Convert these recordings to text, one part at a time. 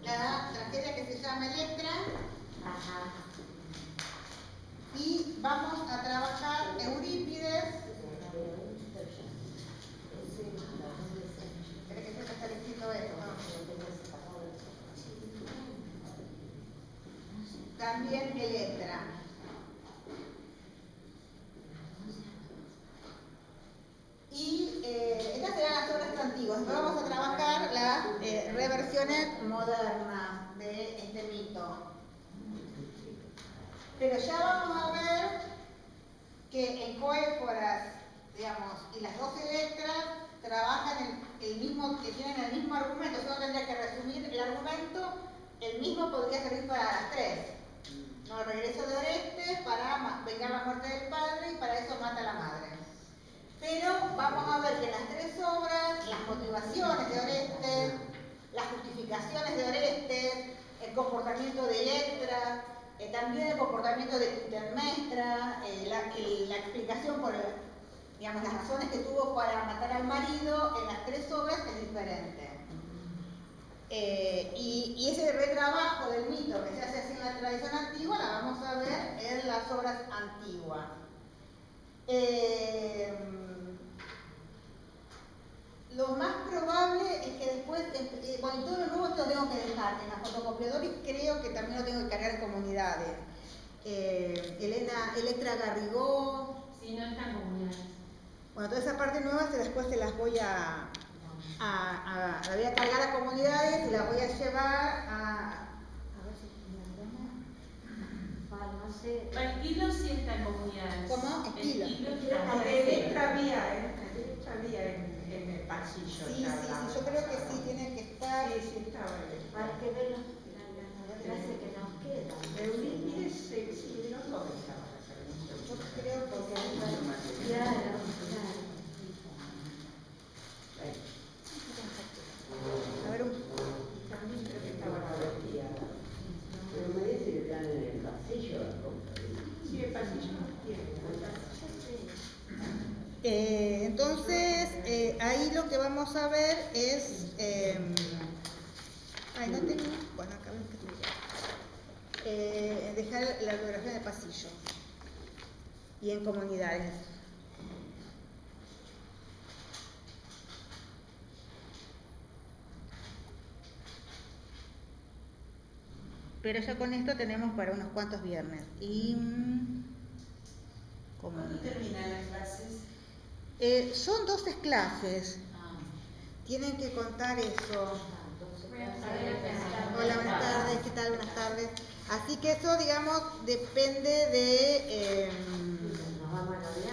la tragedia que se llama Electra. Ajá. Y vamos a trabajar Eurípides. ¿Cree que se está escrito esto? También Electra. Y estas serán las obras antiguas. Después vamos a trabajar las reversiones modernas de este mito. Pero ya vamos a ver que en Coéforas, digamos, y las dos Electras trabajan el mismo, que tienen el mismo argumento. Solo tendría que resumir el argumento. El mismo podría servir para las tres. No, el regreso de Orestes para vengar la muerte del padre y para eso mata a la madre. Pero vamos a ver que en las tres obras, las motivaciones de Orestes, las justificaciones de Orestes, el comportamiento de Electra, también el comportamiento de Clitemnestra, la explicación por, digamos, las razones que tuvo para matar al marido en las tres obras es diferente. Y ese retrabajo del mito que se hace así en la tradición antigua la vamos a ver en las obras antiguas. Lo más probable es que después, bueno, todo lo nuevo te lo tengo que dejar en la fotocopiadora y creo que también lo tengo que cargar en comunidades. Electra Garrigó. Sí, no están comunidades. Bueno, toda esa parte nueva después se las voy la voy a cargar a comunidades y la voy a llevar a ver si no sé. Estilo sí está en comunidades. ¿Cómo? Estilo. Electra había en el pasillo. Sí, yo creo que sí tiene que estar. Sí, estaba en el Hay que ver la clase que nos queda. Eurípides, sí, los dos estaban. Yo creo que Claro. A ver También creo que estaba la pero me dice que están en el pasillo. Sí, el pasillo no tiene. Entonces, ahí lo que vamos a ver es... no tengo... Bueno, acá vemos que tuve. Dejar la bibliografía en el pasillo y en comunidades. Pero ya con esto tenemos para unos cuantos viernes. Y... ¿Cuándo terminan las clases? Son 12 clases. Tienen que contar eso. Hola, buenas tardes. ¿Qué tal? Buenas tardes. Así que eso, digamos, depende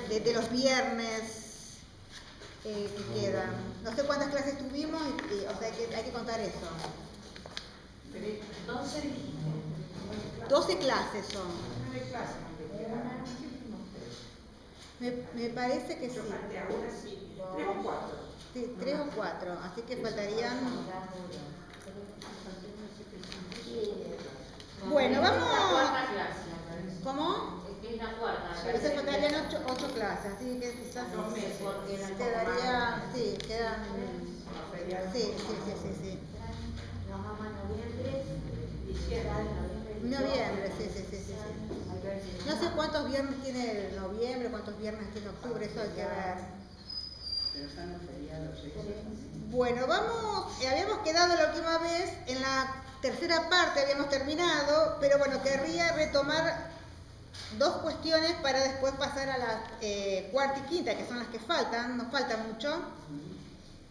de los viernes que quedan. No sé cuántas clases tuvimos, o sea, hay que contar eso. 12 dijiste. 12 clases son. 9 clases. Me parece que sí. Ahora sí. 3 o 4. Sí, 3 o 4. Así que faltarían. Bueno, vamos. ¿Cómo? Es la cuarta. Entonces faltarían 8 clases, así que quizás quedaría. Sí, quedan. Sí. Nos vamos a noviembre. Noviembre, sí. No sé cuántos viernes tiene noviembre, cuántos viernes tiene octubre, eso hay que ver. Pero están los feriados, ¿sí? Bueno, habíamos quedado la última vez, en la tercera parte habíamos terminado, pero bueno, querría retomar 2 cuestiones para después pasar a la cuarta y quinta, que son las que faltan, nos falta mucho.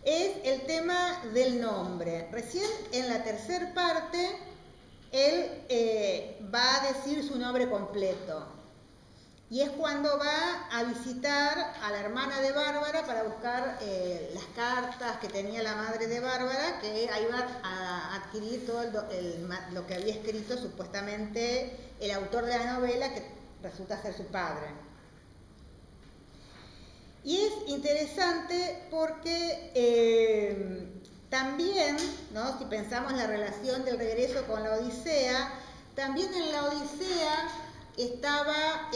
Es el tema del nombre. Recién en la tercera parte, él va a decir su nombre completo. Y es cuando va a visitar a la hermana de Bárbara para buscar las cartas que tenía la madre de Bárbara, que iba a adquirir todo lo que había escrito supuestamente el autor de la novela, que resulta ser su padre. Y es interesante porque también, ¿no? Si pensamos la relación del regreso con la Odisea, también en la Odisea estaba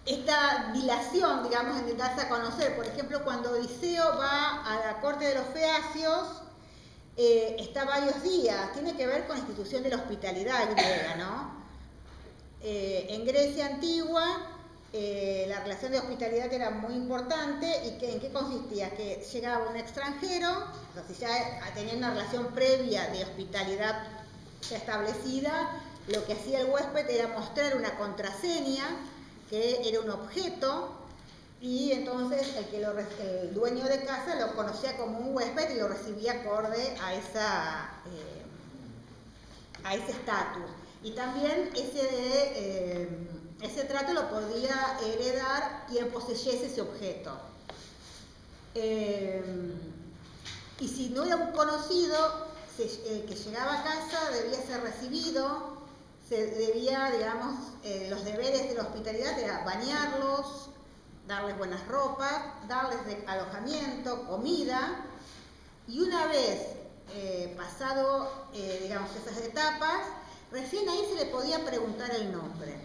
esta dilación, digamos, en darse a conocer. Por ejemplo, cuando Odiseo va a la corte de los Feacios, está varios días, tiene que ver con la institución de la hospitalidad griega, ¿no? En Grecia antigua, la relación de hospitalidad era muy importante. ¿Y en qué consistía? Que llegaba un extranjero, o sea, si ya tenía una relación previa de hospitalidad ya establecida, lo que hacía el huésped era mostrar una contraseña, que era un objeto, y entonces el dueño de casa lo conocía como un huésped y lo recibía acorde a ese estatus. Y también ese trato lo podía heredar quien poseyese ese objeto. Y si no era un conocido, el que llegaba a casa debía ser recibido, digamos, los deberes de la hospitalidad era bañarlos, darles buenas ropas, darles alojamiento, comida, y una vez pasado, digamos, esas etapas, recién ahí se le podía preguntar el nombre.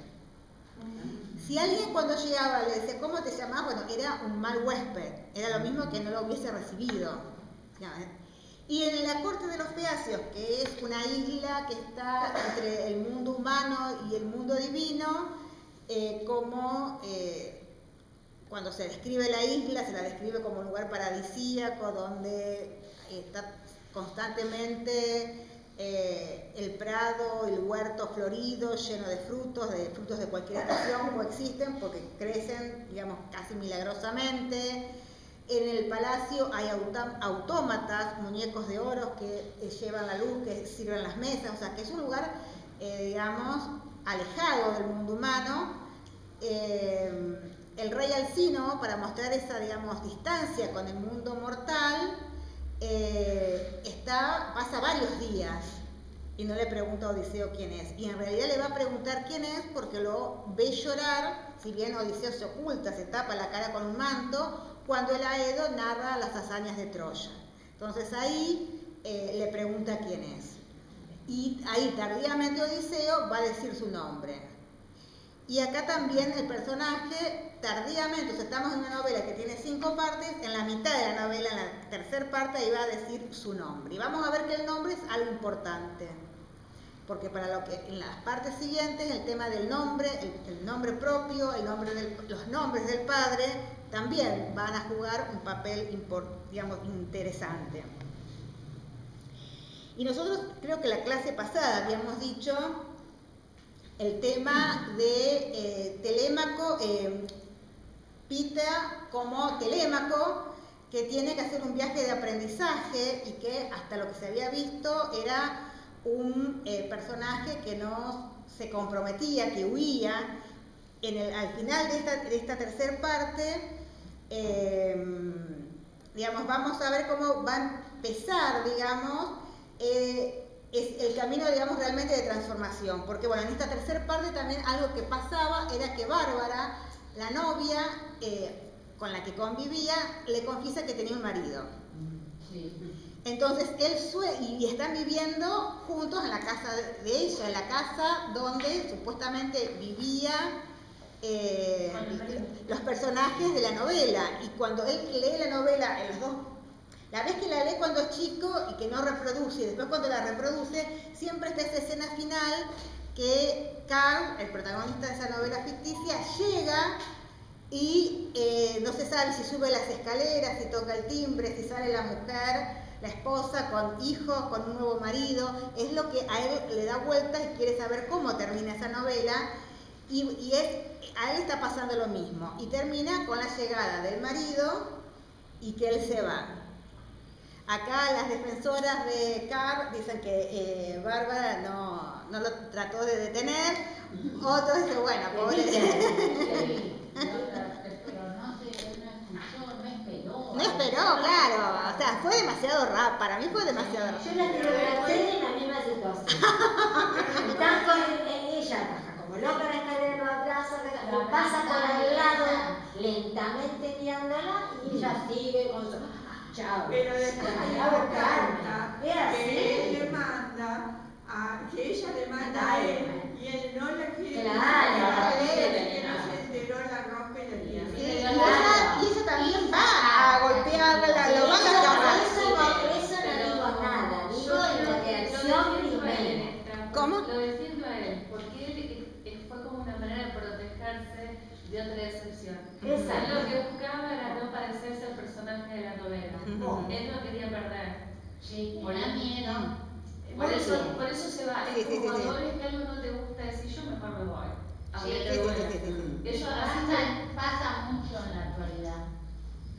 Si alguien cuando llegaba le decía, ¿cómo te llamás? Bueno, era un mal huésped, era lo mismo que no lo hubiese recibido. Y en la corte de los Feacios, que es una isla que está entre el mundo humano y el mundo divino, cuando se describe la isla, se la describe como un lugar paradisíaco donde está constantemente el prado, el huerto florido, lleno de frutos de cualquier estación, coexisten porque crecen, digamos, casi milagrosamente. En el palacio hay autómatas, muñecos de oro que llevan la luz, que sirven las mesas, o sea que es un lugar, digamos, alejado del mundo humano. El rey Alcino, para mostrar esa, digamos, distancia con el mundo mortal, pasa varios días y no le pregunta a Odiseo quién es. Y en realidad le va a preguntar quién es porque lo ve llorar, si bien Odiseo se oculta, se tapa la cara con un manto, cuando el Aedo narra las hazañas de Troya. Entonces ahí le pregunta quién es. Y ahí tardíamente Odiseo va a decir su nombre. Y acá también el personaje tardíamente, o sea, estamos en una novela que tiene 5 partes, en la mitad de la novela, en la tercera parte, ahí va a decir su nombre. Y vamos a ver que el nombre es algo importante. Porque para lo que en las partes siguientes, el tema del nombre, el nombre propio, los nombres del padre, también van a jugar un papel, digamos, interesante. Y nosotros, creo que la clase pasada habíamos dicho el tema de Telémaco, Pita como Telémaco, que tiene que hacer un viaje de aprendizaje y que hasta lo que se había visto era un personaje que no se comprometía, que huía. Al final de esta tercera parte, digamos, vamos a ver cómo va a empezar, digamos, es el camino, digamos, realmente de transformación. Porque, bueno, en esta tercera parte también algo que pasaba era que Bárbara, la novia con la que convivía, le confiesa que tenía un marido. Entonces, y están viviendo juntos en la casa de ella, en la casa donde supuestamente vivían los personajes de la novela. Y cuando él lee la novela, la vez que la lee cuando es chico y que no reproduce, y después cuando la reproduce, siempre está esa escena final que Karl, el protagonista de esa novela ficticia, llega y no se sabe si sube las escaleras, si toca el timbre, si sale la mujer, la esposa con hijos, con un nuevo marido. Es lo que a él le da vueltas y quiere saber cómo termina esa novela. Y a él está pasando lo mismo. Y termina con la llegada del marido y que él se va. Acá las defensoras de Karl dicen que Bárbara no lo trató de detener. Otros dicen, bueno, pobre. No esperó, claro. O sea, fue demasiado rápido. Para mí fue demasiado rápido. Yo la tengo en la misma situación. Tanto ella baja como loca la escalera, lo abraza, lo pasa por al lado, lentamente guiándola, y ella sigue con su... Chao. Pero después hay una carta que él le manda que ella le manda a él y él no la quiere. Claro, que no se enteró la ropa. de otra excepción. Exacto. Él lo que buscaba era no parecerse al personaje de la novela. Él no quería perder. Sí, Por era miedo. Por eso se va. Sí, Es sí, como sí, cuando sí. ves que algo no te gusta decir, yo mejor me voy. A Sí, ver sí, qué sí, bueno. sí, sí, sí. Eso así Pasa mucho en la actualidad.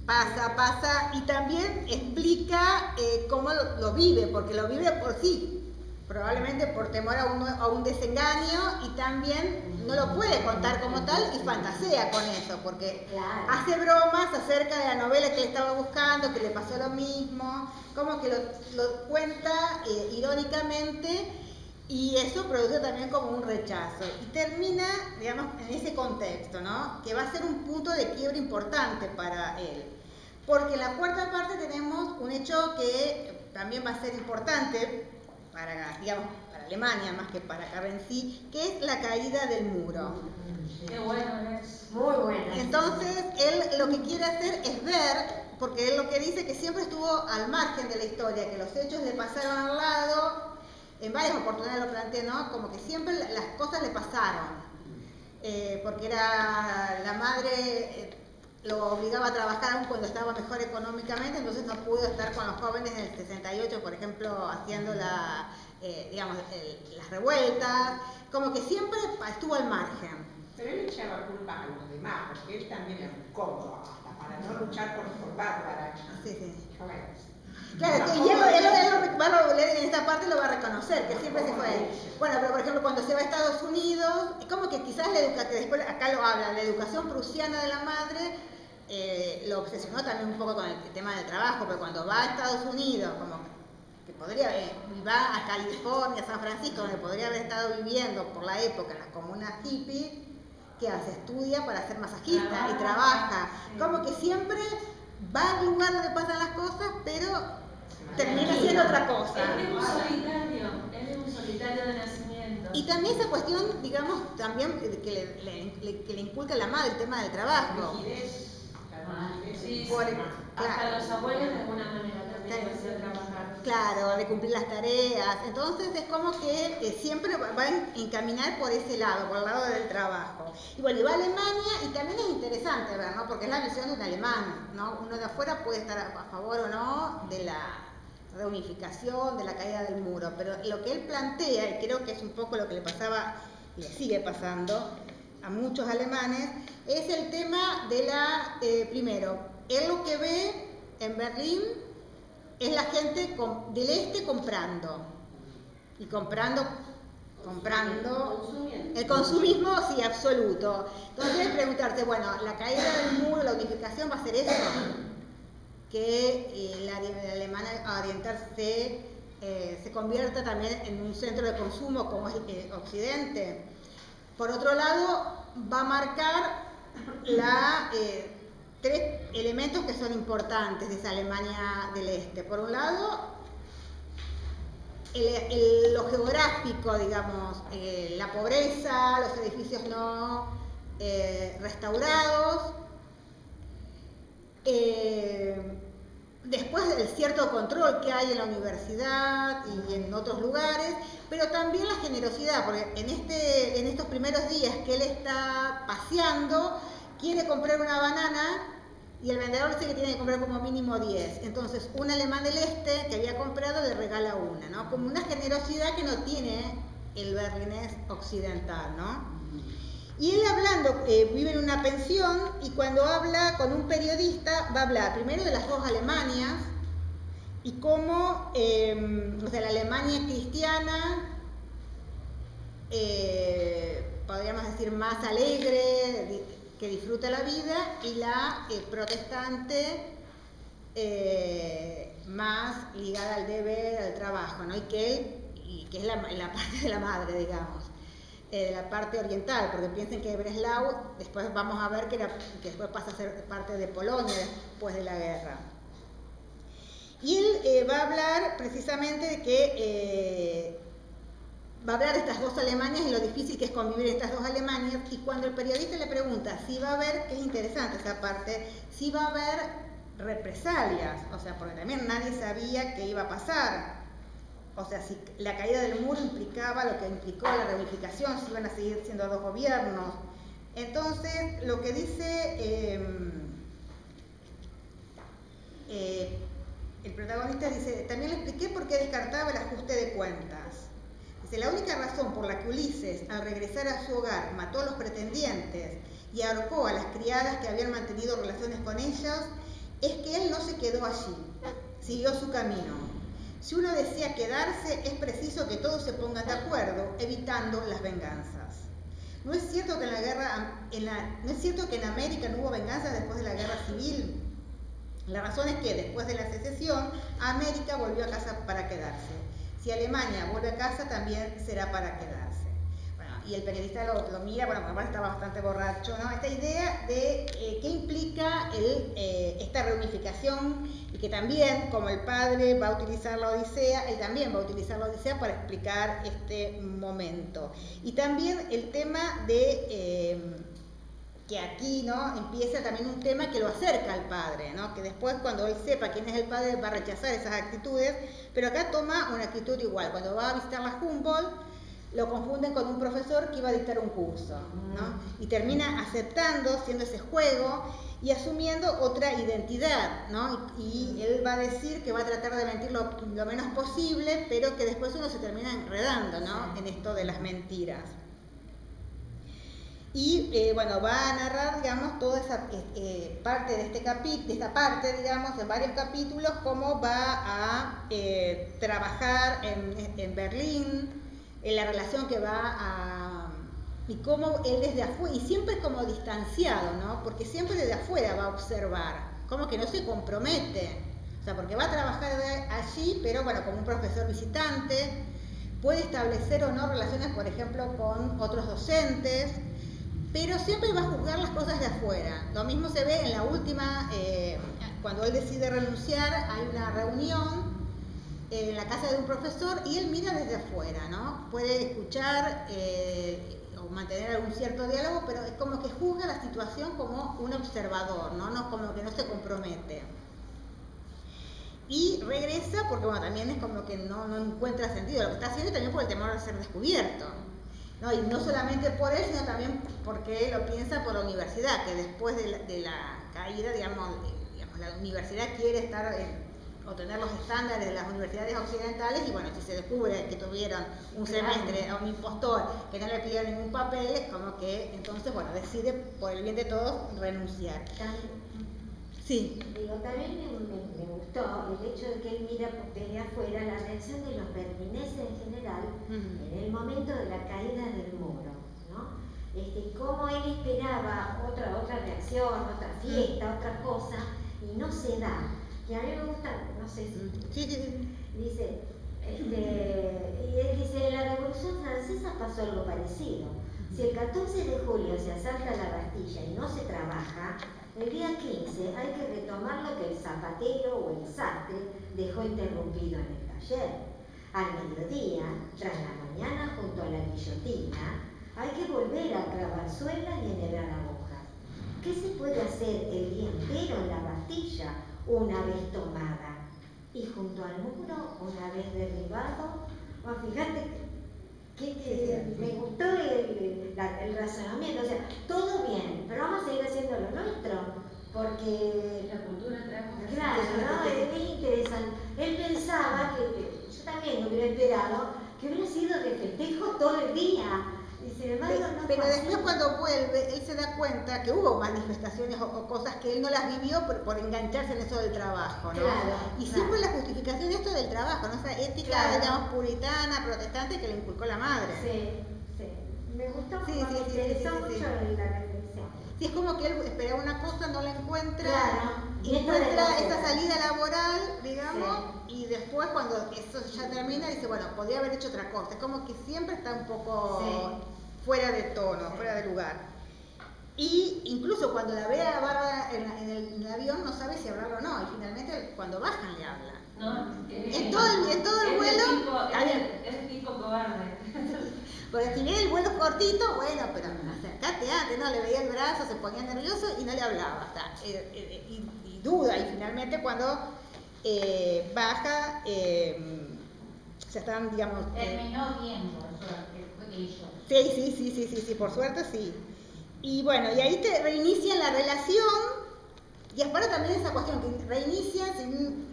Pasa, y también explica cómo lo vive, porque lo vive por sí, probablemente por temor a un desengaño, y también no lo puede contar como tal y fantasea con eso, porque Claro. hace bromas acerca de la novela que le estaba buscando, que le pasó lo mismo, como que lo cuenta irónicamente, y eso produce también como un rechazo. Y termina, digamos, en ese contexto, ¿no? Que va a ser un punto de quiebre importante para él. Porque en la cuarta parte tenemos un hecho que también va a ser importante para, digamos, para Alemania, más que para Carrency, que es la caída del muro. qué bueno es. Muy buena. Entonces, él lo que quiere hacer es ver, porque él lo que dice que siempre estuvo al margen de la historia, que los hechos le pasaron al lado, en varias oportunidades lo planteé, ¿no? Como que siempre las cosas le pasaron, porque era la madre, lo obligaba a trabajar aún cuando estaba mejor económicamente, entonces no pudo estar con los jóvenes en el 68, por ejemplo, haciendo las revueltas, como que siempre estuvo al margen. Pero él echaba culpas a los demás, porque él también era un codo, hasta para no luchar por Bárbara. Sí, sí. Bueno, Claro, y él va a leer en esta parte, lo va a reconocer, que siempre se fue él. Bueno, pero por ejemplo, cuando se va a Estados Unidos, es como que quizás que después acá lo habla, la educación prusiana de la madre lo obsesionó también un poco con el tema del trabajo, pero cuando va a Estados Unidos, como que podría, va a California, San Francisco, donde podría haber estado viviendo por la época en las comunas hippies, que hace, estudia para ser masajista y trabaja, como que siempre va al lugar donde pasan las cosas, pero termina siendo otra cosa. Él es un solitario de nacimiento. Y también esa cuestión, digamos, también que le inculca la madre, el tema del trabajo. Sí, Por- hasta claro. los abuelos de alguna manera también lo hacían trabajar. Claro, de cumplir las tareas. Entonces es como que siempre va a encaminar por ese lado, por el lado del trabajo. Y bueno, y va a Alemania, y también es interesante ver, ¿no? Porque es la visión de un alemán, ¿no? Uno de afuera puede estar a favor o no de la reunificación, de la caída del muro, pero lo que él plantea, y creo que es un poco lo que le pasaba y le sigue pasando a muchos alemanes, es el tema de primero, él lo que ve en Berlín es la gente del este comprando, y comprando, el consumismo, sí, absoluto. Entonces preguntarse, bueno, la caída del muro, la unificación va a ser eso, que la Alemania Oriental se convierta también en un centro de consumo como es Occidente. Por otro lado, va a marcar tres elementos que son importantes de esa Alemania del Este. Por un lado, lo geográfico, digamos, la pobreza, los edificios no restaurados, después el cierto control que hay en la universidad y en otros lugares, pero también la generosidad, porque en estos primeros días que él está paseando, quiere comprar una banana y el vendedor dice que tiene que comprar como mínimo 10. Entonces, un alemán del este que había comprado le regala una, ¿no? Como una generosidad que no tiene el berlinés occidental, ¿no? Y él hablando, vive en una pensión, y cuando habla con un periodista va a hablar primero de las dos Alemanias y cómo, o sea, la Alemania cristiana, podríamos decir más alegre, que disfruta la vida, y la protestante más ligada al deber, al trabajo, ¿no? Y que es la parte de la madre, digamos. La parte oriental, porque piensen que Breslau, después vamos a ver que después pasa a ser parte de Polonia después de la guerra. Y él va a hablar precisamente de que va a hablar de estas dos Alemanias y lo difícil que es convivir estas dos Alemanias, y cuando el periodista le pregunta si va a haber, que es interesante esa parte, si va a haber represalias, o sea, porque también nadie sabía qué iba a pasar. O sea, si la caída del muro implicaba lo que implicó la reunificación, si iban a seguir siendo dos gobiernos, Entonces, lo que dice el protagonista dice, también le expliqué por qué descartaba el ajuste de cuentas. Dice, la única razón por la que Ulises, al regresar a su hogar, mató a los pretendientes y ahorcó a las criadas que habían mantenido relaciones con ellos, es que él no se quedó allí, siguió su camino. Si uno desea quedarse, es preciso que todos se pongan de acuerdo, evitando las venganzas. ¿No es cierto que ¿no es cierto que en América no hubo venganza después de la guerra civil? La razón es que después de la secesión, América volvió a casa para quedarse. Si Alemania vuelve a casa, también será para quedarse. Bueno, y el periodista lo mira, bueno, además está bastante borracho, ¿no? Esta idea de qué implica esta reunificación y que también, como el padre va a utilizar la Odisea, él también va a utilizar la Odisea para explicar este momento. Y también el tema de que aquí, ¿no?, empieza también un tema que lo acerca al padre, ¿no?, que después cuando él sepa quién es el padre va a rechazar esas actitudes, pero acá toma una actitud igual. Cuando va a visitar la Humboldt, lo confunden con un profesor que iba a dictar un curso, ¿no?, y termina aceptando, siendo ese juego y asumiendo otra identidad, ¿no?, y él va a decir que va a tratar de mentir lo menos posible, pero que después uno se termina enredando, ¿no?, en esto de las mentiras. Y bueno, va a narrar, digamos, toda esa parte de esta parte, digamos, en varios capítulos, cómo va a trabajar en Berlín, en la relación que va a... y cómo él desde afuera, y siempre como distanciado, ¿no?, porque siempre desde afuera va a observar, como que no se compromete, o sea, porque va a trabajar allí, pero bueno, como un profesor visitante, puede establecer o no relaciones, por ejemplo, con otros docentes, pero siempre va a juzgar las cosas de afuera. Lo mismo se ve en la última, cuando él decide renunciar, hay una reunión en la casa de un profesor y él mira desde afuera, ¿no? Puede escuchar o mantener algún cierto diálogo, pero es como que juzga la situación como un observador, ¿no? No, como que no se compromete. Y regresa porque, bueno, también es como que no encuentra sentido lo que está haciendo, y también por el temor de ser descubierto. ¿No? Y no solamente por él, sino también porque lo piensa por la universidad, que después de la caída, digamos, la universidad quiere estar o tener los estándares de las universidades occidentales, y bueno, si se descubre que tuvieron un semestre a un impostor que no le pidió ningún papel, es como que entonces, bueno, decide por el bien de todos renunciar. Sí. Digo, también me gustó el hecho de que él mira desde afuera la reacción de los berlineses en general en el momento de la caída del muro, ¿no? Cómo él esperaba otra reacción, otra fiesta, otra cosa, y no se da. Y a mí me gusta, no sé si... Dice, y él dice, en la Revolución Francesa pasó algo parecido. Si el 14 de julio se asalta la Bastilla y no se trabaja, el día 15 hay que retomar lo que el zapatero o el sastre dejó interrumpido en el taller. Al mediodía, tras la mañana junto a la guillotina, hay que volver a clavar suelas y enhebrar agujas. ¿Qué se puede hacer el día entero en la Bastilla una vez tomada? Y junto al muro, una vez derribado, fíjate que me gustó el razonamiento, o sea, todo bien, pero vamos a seguir haciendo lo nuestro, porque la cultura trae. Claro, ¿no? Es interesante. Él pensaba que, yo también lo hubiera esperado, que hubiera sido de festejo todo el día. Y sin embargo, no. Pero después cuando vuelve, él se da cuenta que hubo manifestaciones o cosas que él no las vivió por engancharse en eso del trabajo, ¿no? Claro, y siempre la justificación de esto del trabajo, ¿no? Esa ética, digamos, puritana, protestante que le inculcó la madre. Sí. Me gustó, me interesó mucho la reflexión. Sí, es como que él esperaba una cosa, no la encuentra, Claro. y encuentra esa salida laboral, digamos, y después cuando eso ya termina dice, bueno, podría haber hecho otra cosa. Es como que siempre está un poco fuera de tono, fuera de lugar. Y incluso cuando la ve a Bárbara en el avión no sabe si hablarlo o no, y finalmente cuando bajan le habla. No, en todo el vuelo... Es el tipo cobarde. Porque si bien el vuelo es cortito, bueno, pero acércate antes, ¿no? Le veía el brazo, se ponía nervioso y no le hablaba. O sea, y duda, y finalmente cuando baja, ya están, digamos... Terminó bien, por suerte, ellos. Sí, por suerte sí. Y bueno, y ahí te reinician la relación. Y ahora también esa cuestión que reinician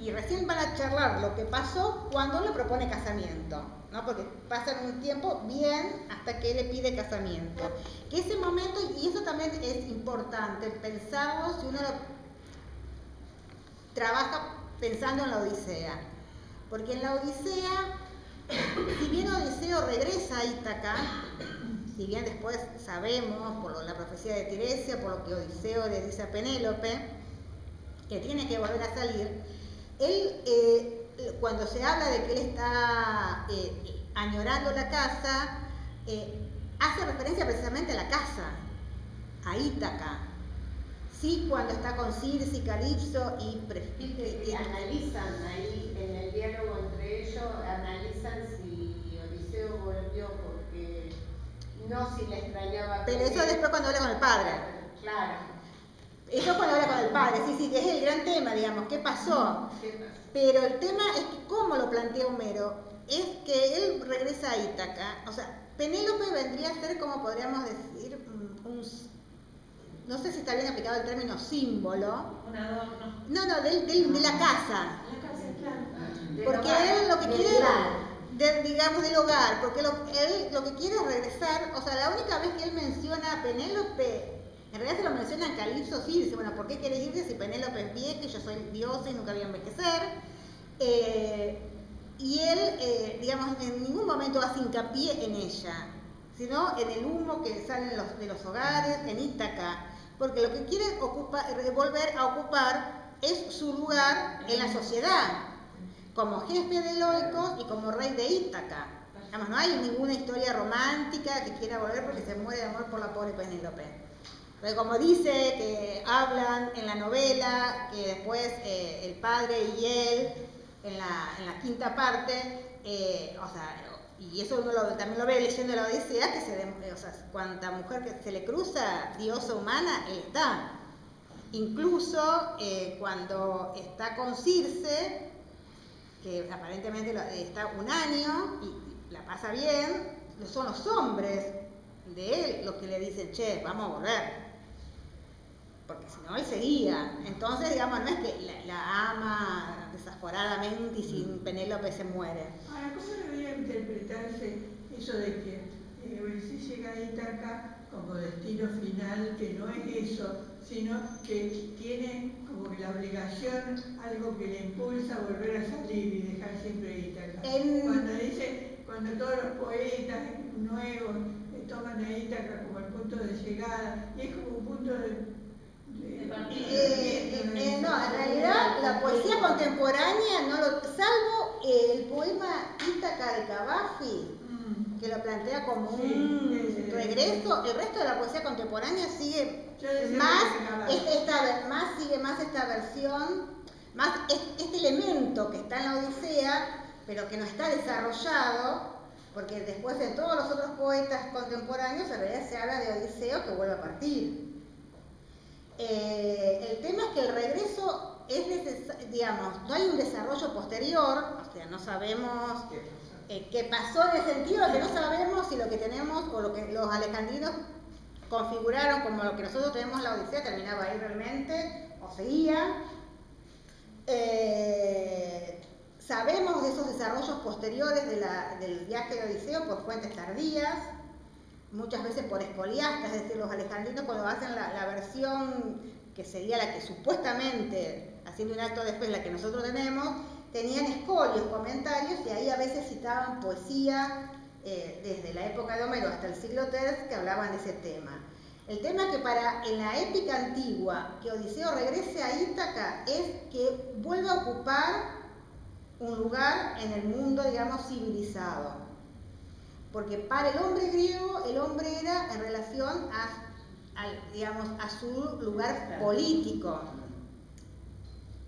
y recién van a charlar lo que pasó cuando le propone casamiento, ¿no? Porque pasan un tiempo bien hasta que le pide casamiento. Que ese momento, y eso también es importante, pensarlo si uno lo trabaja pensando en la Odisea. Porque en la Odisea, si bien Odiseo regresa a Ítaca, si bien después sabemos por la profecía de Tiresia, por lo que Odiseo le dice a Penélope, que tiene que volver a salir, él, cuando se habla de que él está añorando la casa, hace referencia precisamente a la casa, a Ítaca. Sí, cuando está con Circe y Calipso y analizan ahí en el diálogo entre ellos, analizan si Odiseo volvió porque no si le extrañaba. Pero eso después cuando habla con el padre. Claro. Eso cuando habla con el padre, sí, que es el gran tema, digamos, ¿qué pasó? Pero el tema es que cómo lo plantea Homero, es que él regresa a Ítaca, o sea, Penélope vendría a ser, como podríamos decir, no sé si está bien aplicado el término símbolo. Un adorno. No, de la casa. Porque él lo que quiere, digamos, del hogar, porque él lo que quiere es regresar, o sea, la única vez que él menciona a Penélope, en realidad se lo menciona en Calipso, sí, dice, bueno, ¿por qué querés irte si Penélope es vieja y yo soy diosa y nunca voy a envejecer? Y él, digamos, en ningún momento hace hincapié en ella, sino en el humo que sale de los hogares, en Ítaca, porque lo que quiere volver a ocupar es su lugar en la sociedad, como jefe de Loicos y como rey de Ítaca. Además, no hay ninguna historia romántica que quiera volver porque se muere de amor por la pobre Penélope. Pero como dice, que hablan en la novela, que después el padre y él, en la quinta parte, o sea, y eso uno también lo ve leyendo la Odisea, que o sea, cuanta mujer que se le cruza, diosa humana, él está. Incluso cuando está con Circe, que aparentemente está un año y la pasa bien, son los hombres de él los que le dicen, che, vamos a volver. Porque si no, él seguía. Entonces, digamos, no es que la ama desaforadamente y sin Penélope se muere. Ahora, ¿cómo debería interpretarse eso de que Ulises llega a Ítaca como destino final, que no es eso, sino que tiene como que la obligación, algo que le impulsa a volver a salir y dejar siempre Ítaca? Cuando dice, cuando todos los poetas nuevos toman a Ítaca como el punto de llegada, y es como un punto de no, en realidad la poesía contemporánea, salvo el poema Ítaca de Cavafy, que lo plantea como un regreso, el resto de la poesía contemporánea sigue más esta versión, más este elemento que está en la Odisea, pero que no está desarrollado, porque después de todos los otros poetas contemporáneos en realidad se habla de Odiseo que vuelve a partir. El tema es que el regreso es digamos, no hay un desarrollo posterior, o sea, no sabemos qué pasó en el sentido de que no sabemos si lo que tenemos o lo que los alejandrinos configuraron como lo que nosotros tenemos en la Odisea terminaba ahí realmente o seguía. Sabemos de esos desarrollos posteriores del viaje de Odiseo por fuentes tardías, muchas veces por escoliastas, es decir, los alejandrinos cuando hacen la versión que sería la que supuestamente, haciendo un acto de fe, la que nosotros tenemos, tenían escolios, comentarios, y ahí a veces citaban poesía desde la época de Homero hasta el siglo III que hablaban de ese tema. El tema que en la épica antigua, que Odiseo regrese a Ítaca, es que vuelva a ocupar un lugar en el mundo, digamos, civilizado. Porque para el hombre griego, el hombre era en relación a su lugar político.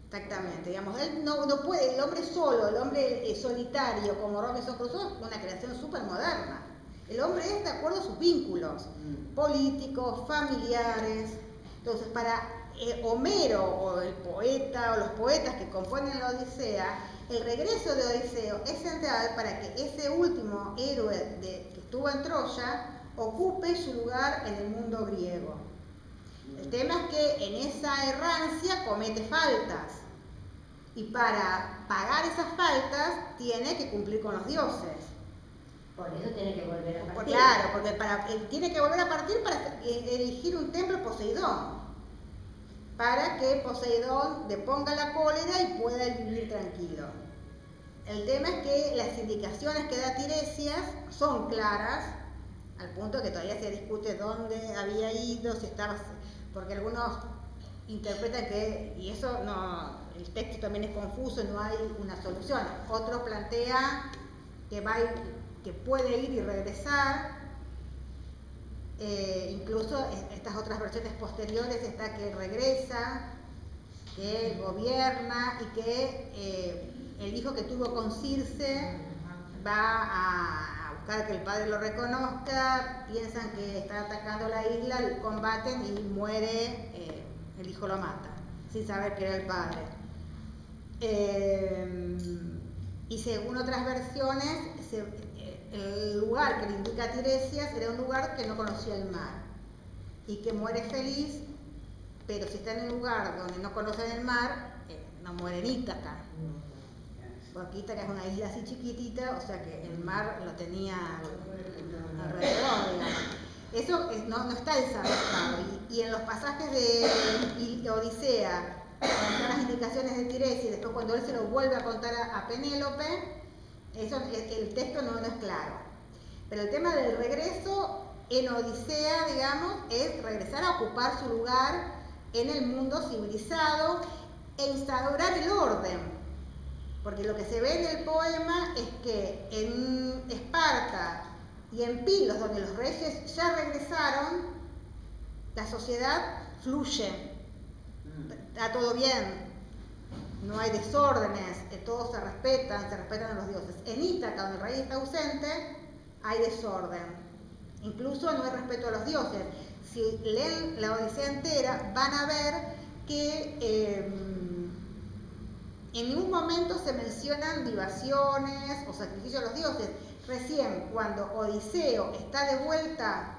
Exactamente, digamos, él no puede, el hombre solo, el hombre solitario, como Robinson Crusoe, es una creación súper moderna. El hombre es de acuerdo a sus vínculos políticos, familiares. Entonces, para Homero, o el poeta, o los poetas que componen la Odisea, el regreso de Odiseo es central para que ese último héroe que estuvo en Troya ocupe su lugar en el mundo griego. El tema es que en esa errancia comete faltas y para pagar esas faltas tiene que cumplir con los dioses. Por eso tiene que volver a partir. Claro, porque tiene que volver a partir para erigir un templo a Poseidón, para que Poseidón deponga la cólera y pueda vivir tranquilo. El tema es que las indicaciones que da Tiresias son claras, al punto que todavía se discute dónde había ido, si estaba, porque algunos interpretan que, y eso no, el texto también es confuso, no hay una solución. Otro plantea que puede ir y regresar, incluso estas otras versiones posteriores está que regresa, que gobierna y que el hijo que tuvo con Circe va a buscar que el padre lo reconozca, piensan que está atacando la isla, combaten y muere, el hijo lo mata, sin saber que era el padre. Y según otras versiones, el lugar que le indica Tiresias era un lugar que no conocía el mar y que muere feliz, pero si está en un lugar donde no conocen el mar, no muere en Ítaca. Porque Ítaca es una isla así chiquitita, o sea que el mar lo tenía alrededor, digamos. Eso no está desarrollado. Y en los pasajes de Odisea, cuando están las indicaciones de Tiresias, y después cuando él se lo vuelve a contar a Penélope, el texto no es claro. Pero el tema del regreso en Odisea, digamos, es regresar a ocupar su lugar en el mundo civilizado e instaurar el orden. Porque lo que se ve en el poema es que en Esparta y en Pilos, donde los reyes ya regresaron, la sociedad fluye, está todo bien, no hay desórdenes, todos se respetan a los dioses. En Ítaca, donde el rey está ausente, hay desorden, incluso no hay respeto a los dioses. Si leen la Odisea entera, van a ver que en ningún momento se mencionan libaciones o sacrificios a los dioses. Recién, cuando Odiseo está de vuelta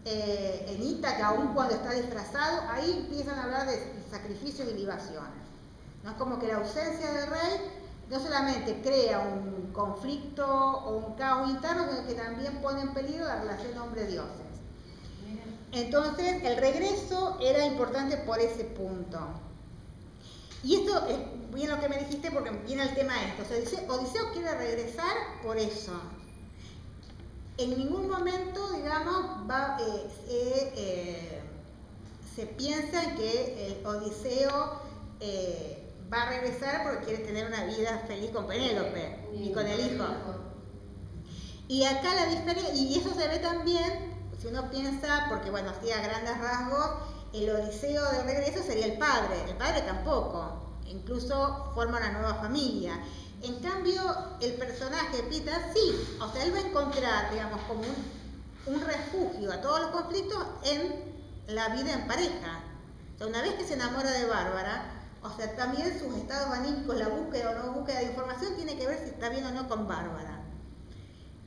en Ítaca, aún cuando está disfrazado, ahí empiezan a hablar de sacrificios y libaciones. No es como que la ausencia del rey no solamente crea un conflicto o un caos interno, sino que también pone en peligro la relación hombre-dioses. Entonces, el regreso era importante por ese punto. Y esto es bien lo que me dijiste porque viene el tema esto. O sea, Odiseo quiere regresar por eso. En ningún momento, digamos, se piensa en que Odiseo va a regresar porque quiere tener una vida feliz con Penélope y con el hijo. Y acá la diferencia, y eso se ve también, si uno piensa, porque bueno, así a grandes rasgos, el Odiseo de regreso sería el padre tampoco, incluso forma una nueva familia. En cambio, el personaje Pita sí, o sea, él va a encontrar, digamos, como un refugio a todos los conflictos en la vida en pareja. O sea, una vez que se enamora de Bárbara, o sea, también sus estados anímicos, la búsqueda o no búsqueda de información tiene que ver si está bien o no con Bárbara.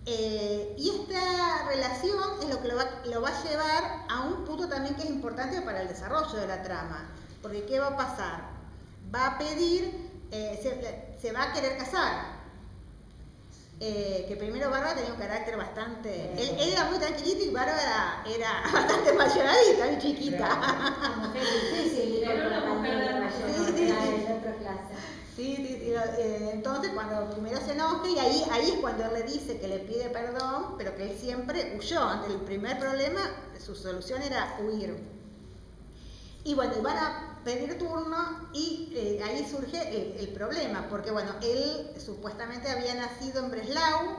Y esta relación es lo que lo va a llevar a un punto también que es importante para el desarrollo de la trama. Porque ¿qué va a pasar? Va a pedir, se va a querer casar. Que primero Bárbara tenía un carácter bastante... Él era muy tranquilito y Bárbara era bastante mayoradita, muy chiquita. Sí. Entonces cuando primero se enoja y ahí es cuando él le dice que le pide perdón, pero que él siempre huyó. Ante el primer problema, su solución era huir. Y bueno, van a pedir turno y ahí surge el problema, porque bueno, él supuestamente había nacido en Breslau,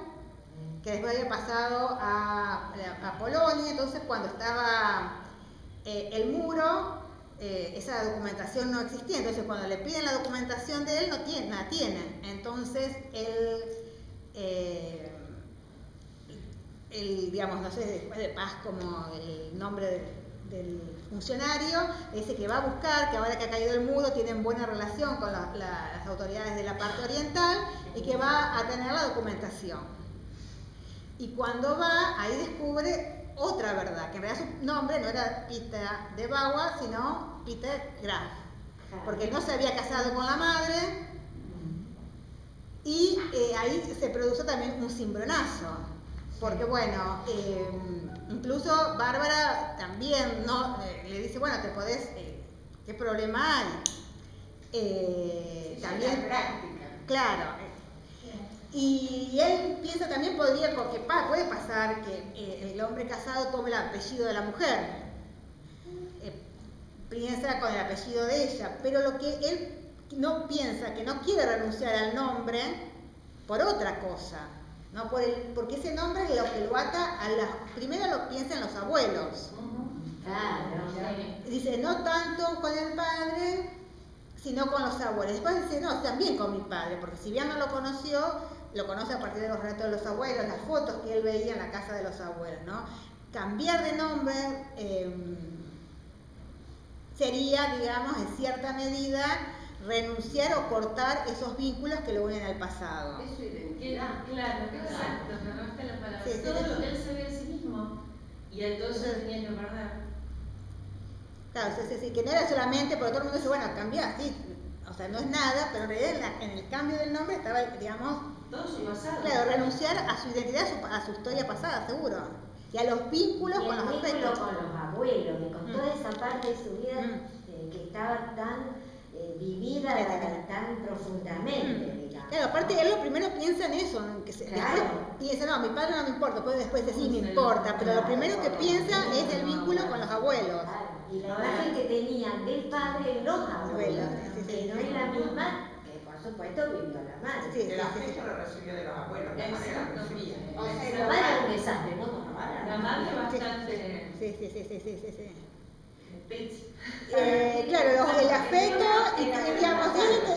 que después había pasado a Polonia. Entonces cuando estaba el muro, esa documentación no existía. Entonces cuando le piden la documentación de él, no la tienen. Entonces él, digamos, no sé, después de Paz, como el nombre del funcionario, dice que va a buscar, que ahora que ha caído el muro tienen buena relación con las autoridades de la parte oriental y que va a tener la documentación. Y cuando va, ahí descubre otra verdad, que en realidad su nombre no era Peter de Bagua, sino Peter Graf, porque no se había casado con la madre, y ahí se produce también un cimbronazo, porque bueno, incluso Bárbara también le dice, bueno, te podés, ¿qué problema hay? También, práctica. claro. Y él piensa también porque puede pasar que el hombre casado tome el apellido de la mujer, piensa con el apellido de ella, pero lo que él no piensa, que no quiere renunciar al nombre por otra cosa, no porque ese nombre es lo que lo ata primero lo piensa en los abuelos. Claro. Dice, no tanto con el padre, sino con los abuelos. Después dice, no, también con mi padre, porque si bien no lo conoció, lo conoce a partir de los relatos de los abuelos, las fotos que él veía en la casa de los abuelos, ¿no? Cambiar de nombre sería, digamos, en cierta medida, renunciar o cortar esos vínculos que lo unen al pasado. Es su identidad. Claro, exacto, me robaste la palabra. Sí, Todo sí, lo que él se ve a sí mismo. Y entonces tenía que perder. Claro, que no era solamente, porque todo el mundo dice, bueno, cambiar, sí, o sea, no es nada, pero en realidad en el cambio del nombre estaba, digamos, Todo su pasado. claro, renunciar a su identidad, a su historia pasada, seguro. Y a los vínculos Y con el los vínculo afectos. con los abuelos, y con toda esa parte de su vida que estaba tan vivida tan profundamente, digamos. Claro, aparte él lo primero piensa en eso, en que Claro. después piensa, no, mi padre no me importa, después dice, sí, me importa, pero lo primero que piensa es el vínculo con los abuelos. Claro. Y la imagen que tenían del padre los abuelos, que no es la misma que por supuesto vivió la madre. Sí, El afecto lo recibió de los abuelos, de manera Exacto. recibida. O sea, La madre es un desastre, ¿no? La madre bastante. Sí. Pizza. Claro, el afecto, digamos,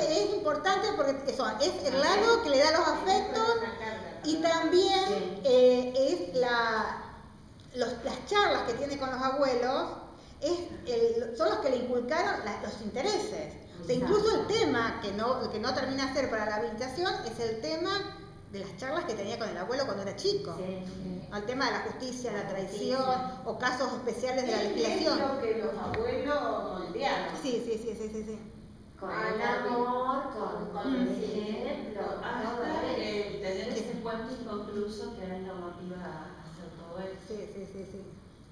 es importante porque eso, es el lado que le da los afectos y también es las charlas que tiene con los abuelos, son los que le inculcaron los intereses. O sea, incluso el tema que no termina de ser para la habilitación es el tema de las charlas que tenía con el abuelo cuando era chico. El tema de la justicia, la traición o casos especiales de la legislación. Es lo que los abuelos moldearon. Sí. Con el amor, con el ejemplo, Hasta todo eso. tener ese puente inconcluso que era normativa a hacer todo eso. Sí.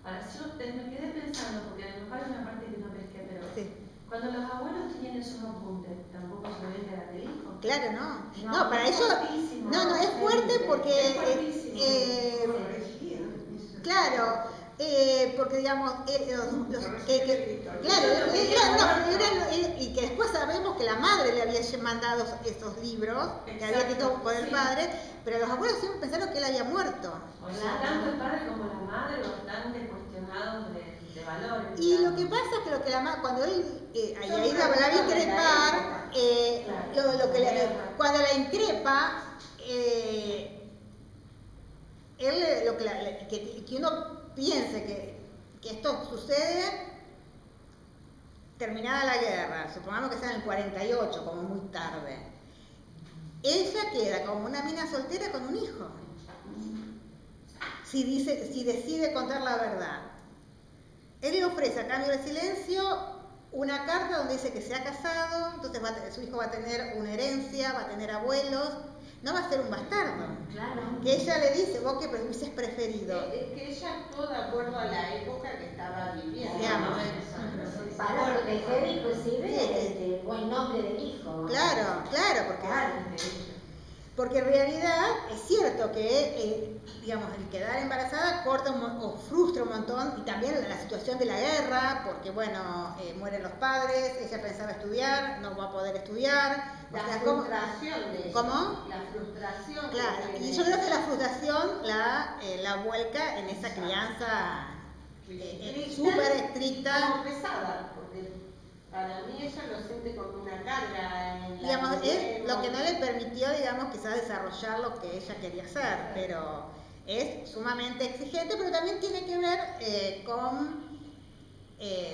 Ahora, yo me quedé pensando, porque a lo mejor hay una parte que no pesqué, pero Sí. cuando los abuelos tenían esos apuntes, tampoco se ven que era del hijo. Claro, no. No, No, para es ellos. fuertísimo. No, es fuerte porque. Es fuertísimo. Claro, porque digamos, y que después sabemos que la madre le había mandado esos libros que había escrito por el padre, pero los abuelos siempre pensaron que él había muerto. O sea, tanto el padre como la madre bastante cuestionados de valores. Y digamos. lo que pasa es que cuando él ahí la vi increpar, cuando la increpa, él que uno piense que esto sucede terminada la guerra, supongamos que sea en el 48, como muy tarde. Ella queda como una mina soltera con un hijo. Si decide contar la verdad. Él le ofrece a cambio del silencio una carta donde dice que se ha casado, entonces su hijo va a tener una herencia, va a tener abuelos, no va a ser un bastardo. Claro. Que ella le dice, vos que hubieses preferido. Es que ella actuó de acuerdo a la época que estaba viviendo. Digamos. Para proteger inclusive el buen nombre del hijo. Claro, porque en realidad es cierto que, digamos, el quedar embarazada corta o frustra un montón, y también la situación de la guerra, porque bueno, mueren los padres, ella pensaba estudiar, no va a poder estudiar. La O sea, frustración de ella. ¿Cómo? La frustración. Claro, que y tiene yo creo que ella. la frustración la vuelca en esa crianza súper estricta. Como pesada, porque para mí ella lo siente como una carga. En la Digamos, es vida, lo que no le permitió, digamos, quizás desarrollar lo que ella quería hacer, pero es sumamente exigente, pero también tiene que ver con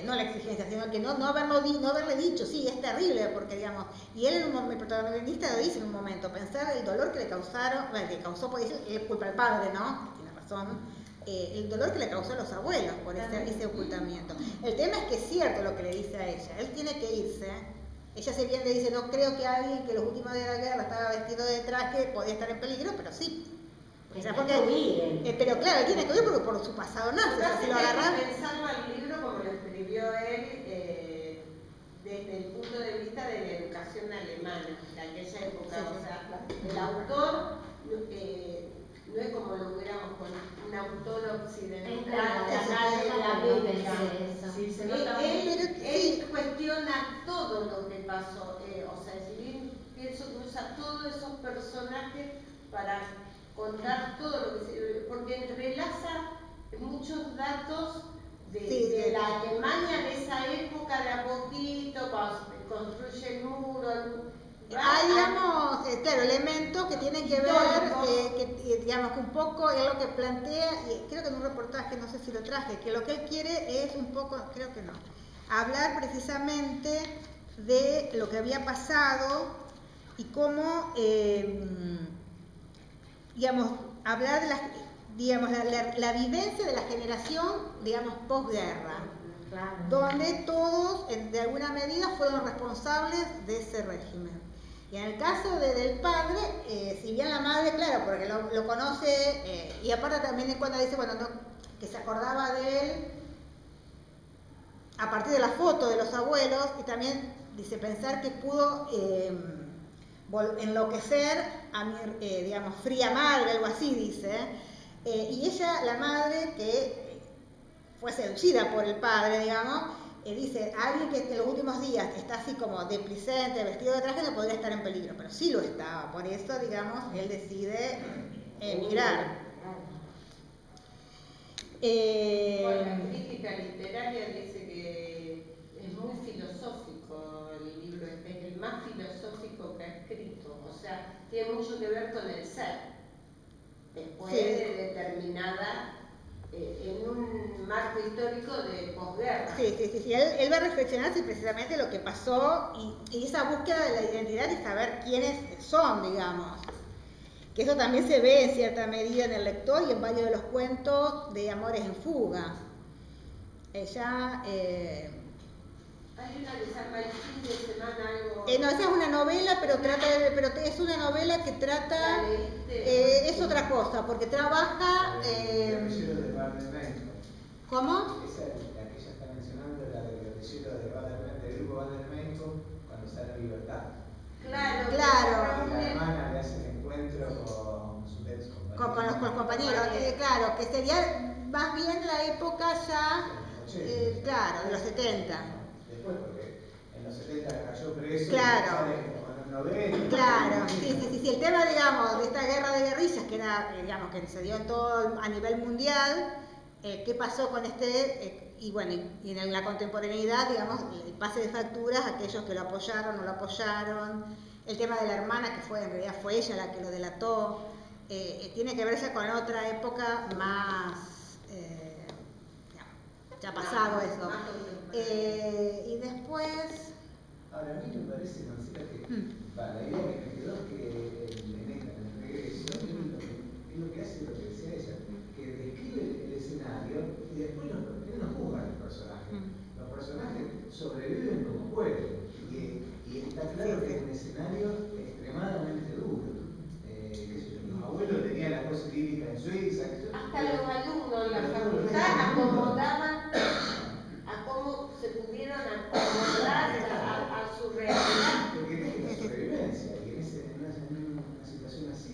no la exigencia, sino que no haberle dicho, sí, es terrible, porque digamos, y él el protagonista lo dice en un momento, pensar el dolor que le causaron, bueno, que causó, pues es culpa del padre, ¿no? Tiene razón, el dolor que le causó a los abuelos por ese ocultamiento. El tema es que es cierto lo que le dice a ella, él tiene que irse, ella se bien le dice, no creo que alguien que los últimos días de la guerra estaba vestido de traje podía estar en peligro, pero sí. O sea, porque, pero claro, tiene que ver porque por su pasado nazi, si lo agarran. Pensando al libro como lo escribió él, desde el punto de vista de la educación alemana de aquella época. O sea, el autor no es como lo hubiéramos con un autor occidental, él cuestiona todo lo que pasó. O sea, si bien pienso que usa todos esos personajes para contar todo lo que se... porque entrelaza muchos datos de la Alemania de esa época, de a poquito, cuando construye el muro. Hay, digamos, claro, elementos que tienen que ver, digamos, que un poco es lo que plantea, y creo que en un reportaje, no sé si lo traje, que lo que él quiere es un poco, creo que no, hablar precisamente de lo que había pasado y cómo... digamos, hablar de la vivencia de la generación, digamos, posguerra, donde todos, de alguna medida, fueron responsables de ese régimen. Y en el caso del padre, si bien la madre, claro, porque lo conoce, y aparte también es cuando dice, bueno, no, que se acordaba de él a partir de la foto de los abuelos, y también dice pensar que pudo... enloquecer a mi, digamos, fría madre, algo así dice, y ella, la madre, que fue seducida por el padre, digamos, dice, alguien que en los últimos días está así como desplicente, vestido de traje, no podría estar en peligro, pero sí lo estaba, por eso, digamos, él decide emigrar. Bueno, la crítica literaria dice que es muy filosófico el libro, es el más filosófico que ha escrito, o sea, tiene mucho que ver con el ser, después de determinada, en un marco histórico de posguerra. Sí, él va a reflexionar si precisamente lo que pasó y esa búsqueda de la identidad y saber quiénes son, digamos. Que eso también se ve en cierta medida en el lector y en varios de los cuentos de Amores en Fuga. Ella... Hay una que se llama El fin de semana, algo... no, esa es una novela, pero es una novela que trata... es otra cosa, porque trabaja... ¿Cómo? Esa es la que ella está mencionando, la del noticiero del grupo Baden-Meinhof, cuando sale en libertad. Claro. Y la hermana le hace el encuentro con sus ex compañeros. Con los compañeros, claro, que sería más bien la época ya, claro, de los 70. Después, porque en los 70 cayó preso, claro. Sale en los 90. Claro, sí, el tema, digamos, de esta guerra de guerrillas, que era, digamos, que se dio en todo a nivel mundial, qué pasó con y bueno, y en la contemporaneidad, digamos, el pase de facturas, aquellos que lo apoyaron, no lo apoyaron, el tema de la hermana, que en realidad fue ella la que lo delató, tiene que verse con otra época más, ya ha pasado eso. Y después... Ahora, a mí me parece, Marcela, que la idea que me quedó es que en el regreso es lo que hace lo que decía ella, que describe el escenario y después él no juzga los personajes. Los personajes sobreviven como pueden y está claro que es un escenario extremadamente duro. Los abuelos tenían la cosa lírica en Suiza. Hasta los alumnos de la facultad acomodaban a cómo se pudieron acomodar a su realidad. Porque es la sobrevivencia y en una situación así.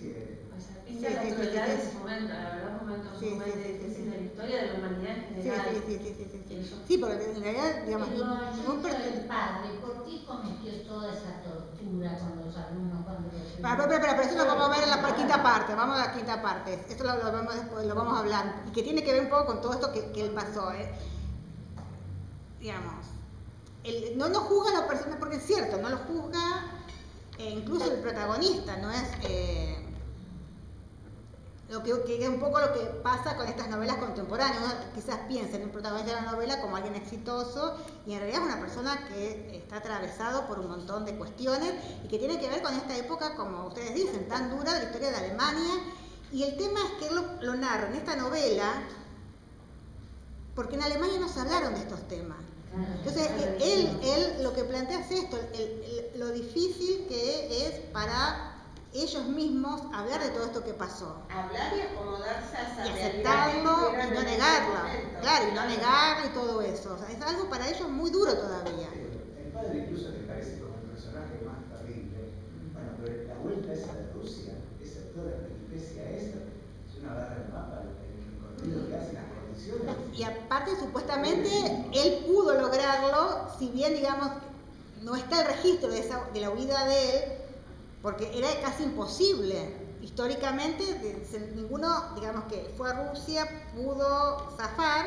Pisa la actualidad de ese momento, la verdad, un momento muy difícil de la historia de la humanidad en general. Sí, porque en realidad, digamos, el padre, ¿por qué cometió toda esa tortura con los alumnos cuando los... Pero eso lo vamos a ver en la quinta parte, vamos a la quinta parte. Esto lo vemos después, lo vamos a hablar. Y que tiene que ver un poco con todo esto que él pasó, digamos. No juzga a la persona, porque es cierto, no lo juzga, incluso el protagonista, no es... lo que es un poco lo que pasa con estas novelas contemporáneas. Uno quizás piensa en un protagonista de la novela como alguien exitoso y en realidad es una persona que está atravesado por un montón de cuestiones y que tiene que ver con esta época, como ustedes dicen, tan dura de la historia de Alemania. Y el tema es que él lo narra en esta novela porque en Alemania no se hablaron de estos temas. Entonces, él lo que plantea es esto, lo difícil que es para ellos mismos hablar de todo esto que pasó. Hablar y acomodarse a esa Y realidad aceptarlo que y no vivieron en negarla. ese momento. Claro, y no negarla y todo eso. O sea, es algo para ellos muy duro todavía. El padre incluso te parece como el personaje más terrible. Bueno, pero la vuelta esa de Rusia, toda la peripecia esa, es una barra de mapa, el contenido que hace, las condiciones. Y aparte, supuestamente, él pudo lograrlo, si bien, digamos, no está el registro de la huida de él, porque era casi imposible. Históricamente, ninguno, digamos, que fue a Rusia pudo zafar,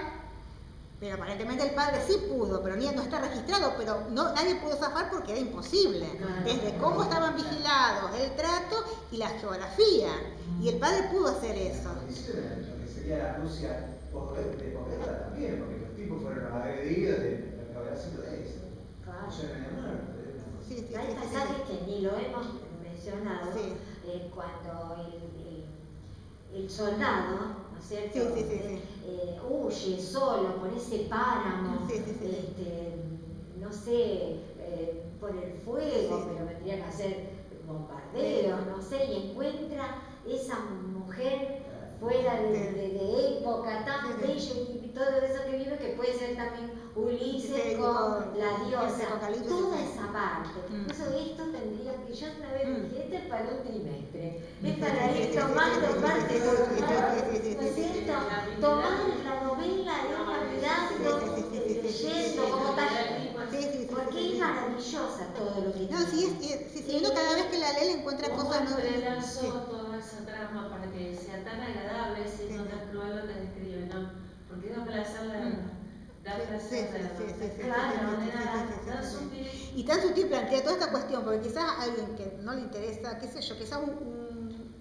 pero aparentemente el padre sí pudo, pero no está registrado, pero nadie pudo zafar porque era imposible. Desde cómo estaban vigilados, el trato y la geografía. Y el padre pudo hacer eso. Las condiciones, lo que sería la Rusia de posguerra también, porque los tipos fueron agredidos de lo que habrá sido eso. Claro. Yo no me muerto. Hay pasajes que ni lo hemos mencionado, Sí. Cuando el soldado, ¿no es cierto? Huye solo por ese páramo, no sé, por el fuego, pero vendrían a ser bombardeos, no sé, y encuentra esa mujer fuera de época, tan bello y todo eso que vive, que puede ser también Ulises con la diosa, toda esa parte. Entonces esto tendría que, yo una vez dije, este es para un trimestre, es para ir tomando parte ¿no es cierto? Tomar la novela, irla mirando, leyendo, como tal, porque es maravillosa todo lo que No, sí, uno cada vez que la lee le encuentra cosas nuevas. Entrelazó toda esa trama para que sea tan agradable, siendo tan cruel lo que describe, ¿no? Porque tengo que dar placer de la manera tan sutil. Y tan sutil plantea toda esta cuestión, porque quizás a alguien que no le interesa, qué sé yo, quizás un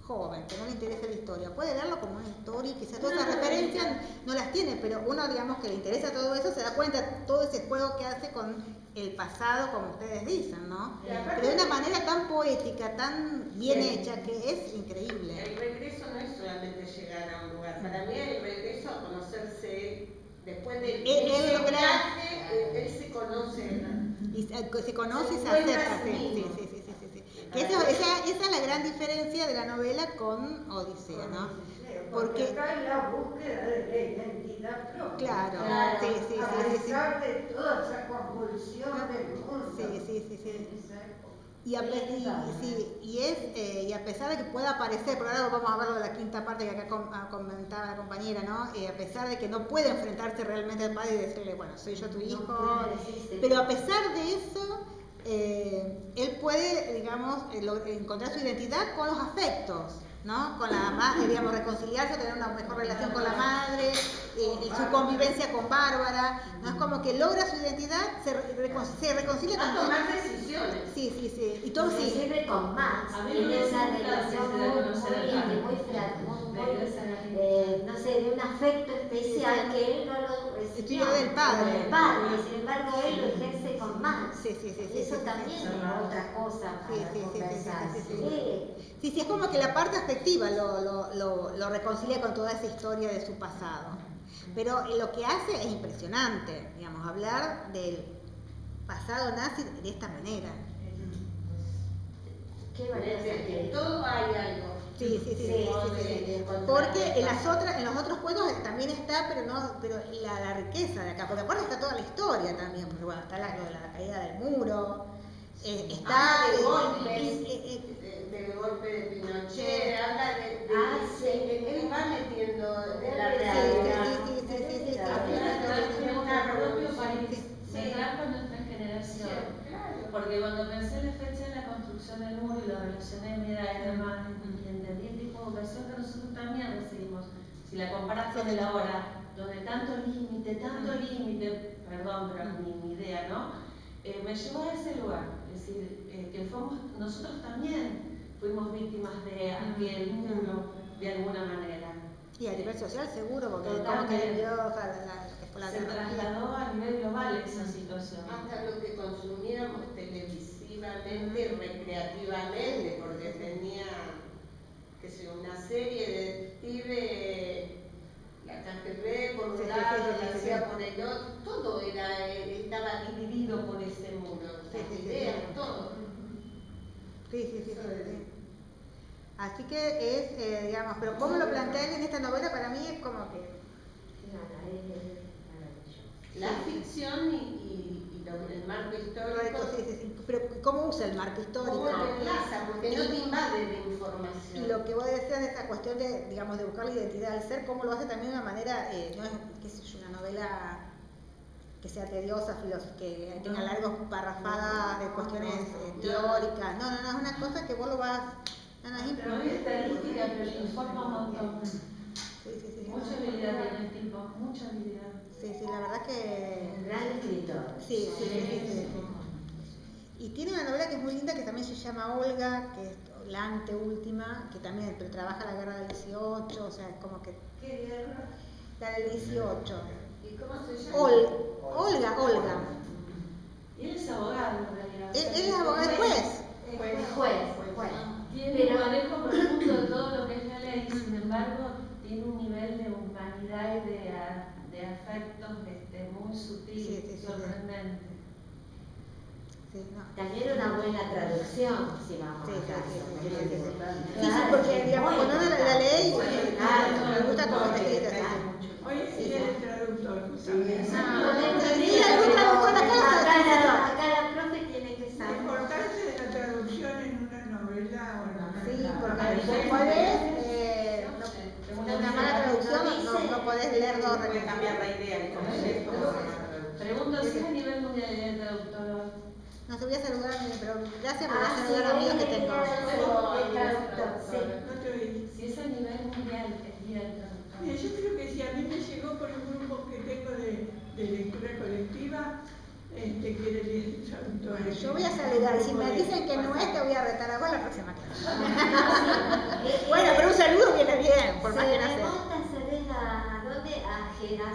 joven que no le interesa la historia, puede verlo como una historia y quizás todas esas referencias no las tiene, pero uno, digamos, que le interesa todo eso, se da cuenta de todo ese juego que hace con el pasado, como ustedes dicen, ¿no? Pero de una manera tan poética, tan bien hecha, que es increíble. El regreso no es solamente llegar a un lugar, para mí el regreso a conocerse, después del viaje, él se conoce. Y se conoce y se acerca, sí. Que esa es la gran diferencia de la novela con Odisea, ¿no? Porque acá es la búsqueda de la identidad propia. Claro, A pesar de toda esa convulsión del mundo. Y a pesar de que pueda aparecer, pero ahora vamos a ver lo de la quinta parte que acá comentaba la compañera, ¿no? A pesar de que no puede enfrentarse realmente al padre y decirle, bueno, soy yo tu hijo, pero a pesar de eso, él puede, digamos, encontrar su identidad con los afectos, ¿no? Con la madre, digamos, reconciliarse, tener una mejor relación con la madre, su convivencia con Bárbara, ¿no? Es como que logra su identidad, se reconcilia con tomar decisiones. Sí. Y todo sí. Sirve con Max, en esa relación muy, no sé, de un afecto especial que él no lo recibió del padre. Sin embargo, él lo ejerce con Max. Eso también es otra cosa para conversar. Sí, es como que la parte afectiva lo reconcilia con toda esa historia de su pasado. Pero lo que hace es impresionante, digamos, hablar del pasado nazi de esta manera. ¿Qué valiosa que En todo hay algo. Sí. Porque en los otros cuentos también está, pero la riqueza de acá, porque aparte está toda la historia también, porque bueno, está la caída del muro, está del golpe de Pinochet, habla de él va metiendo de la realidad. Propio país, se trata nuestra generación. Porque cuando pensé en la fecha de la construcción del muro y lo relacioné en mi edad y demás, y entendí el tipo de educación que nosotros también recibimos, si la comparas con el ahora, donde tanto límite, perdón, pero mi idea, ¿no? Me llevó a ese lugar, es decir, que nosotros también fuimos víctimas de aquel muro, de alguna manera. Y a nivel social seguro, porque como que Totalmente. vivió, o sea, que fue la Se trasladó a nivel global esa situación. Hasta lo que consumiéramos televisivamente, recreativamente, porque tenía, qué sé yo, una serie de detectives, la KGB por un lado, la CIA por el otro, todo estaba dividido por ese muro, las ideas, todo. Sí. Así que es, digamos, pero cómo lo plantean en esta novela para mí es como que... La ficción y el marco histórico. Sí. Pero cómo usa el marco histórico. ¿Cómo lo enlaza? Porque no te invade de información. Y lo que vos decías de esta cuestión de, digamos, de buscar la identidad del ser, cómo lo hace también de una manera, no es, qué sé yo, una novela que sea tediosa, que tenga largos parrafadas de cuestiones teóricas. No, es una cosa que vos lo vas... No, es Pero es estadística, pero le informa un montón. Sí. Mucha habilidad tiene el tipo, mucha habilidad. Sí, la verdad que... Un gran escritor. Sí. Y tiene una novela que es muy linda que también se llama Olga, que es la anteúltima, que también pero trabaja la guerra del 18, o sea, es como que... ¿Qué guerra? La del 18. ¿Y cómo se llama? Olga. Y él es abogado en realidad. Él es abogado, es juez. Juez. Tiene un manejo profundo de todo lo que es la ley, sin embargo, tiene un nivel de humanidad y de afectos muy sutil, Sí. sorprendente. Sí, no. También una buena traducción, si vamos Sí, a caso. Sí, porque digamos, cuando uno la lee, me gusta cómo está escrita. Hoy sí es el traductor, justamente. Sí, algún traductor Acá la profe tiene que La saber. importancia de la traducción en una novela o en una Sí, carta. porque una mala traducción no podés leer dos Puede cambiar la idea del concepto. Pregunto si es a nivel mundial el traductor. No te voy a saludar, pero gracias por saludar a amigos que tengo. No te oí. Si es a nivel mundial, es día del traductor. Mira, yo creo que si a mí me llegó por un grupo que tengo de lectura colectiva, que quiere leer traductores. Yo voy a saludar, y si me dicen que no es, te voy a retar a vos la próxima clase. Bueno, pero un saludo viene bien, por más que no sea. ¿A dónde? A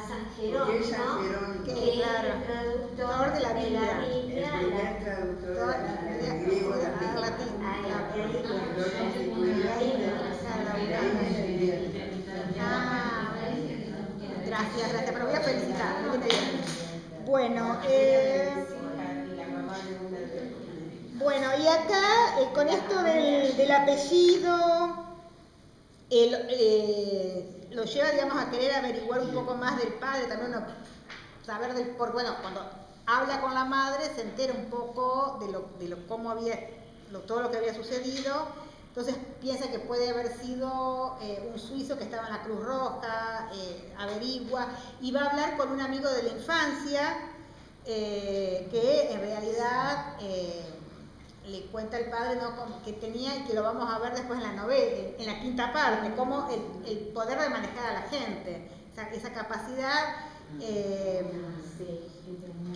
San Jerónimo, Porque es San Jerónimo. que es Claro. el traductor De la Biblia. El primer traductor del griego al latín. Gracias, pero voy a felicitar. Bueno, y acá con esto del apellido, lo lleva, digamos, a querer averiguar un poco más del padre, también saber cuando habla con la madre se entera un poco de cómo había, todo lo que había sucedido. Entonces piensa que puede haber sido un suizo que estaba en la Cruz Roja, averigua, y va a hablar con un amigo de la infancia que en realidad le cuenta al padre, ¿no?, que tenía, y que lo vamos a ver después en la novela, en la quinta parte, cómo el poder de manejar a la gente, esa capacidad que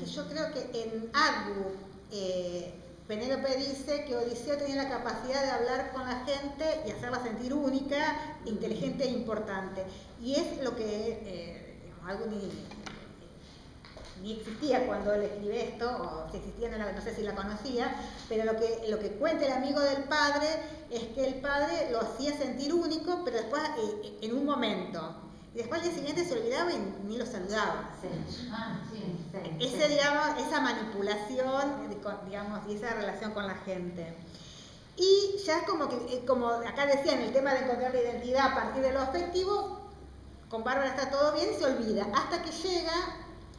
yo creo que en Arbu, Penélope dice que Odiseo tenía la capacidad de hablar con la gente y hacerla sentir única, inteligente e importante. Y es lo que algo ni existía cuando él escribe esto, o si existía no sé si la conocía, pero lo que cuenta el amigo del padre es que el padre lo hacía sentir único, pero después en un momento. Y después al día siguiente se olvidaba y ni lo saludaba. Esa manipulación, digamos, y esa relación con la gente. Y ya es como acá decían, el tema de encontrar la identidad a partir de lo afectivo, con Bárbara está todo bien y se olvida, hasta que llega,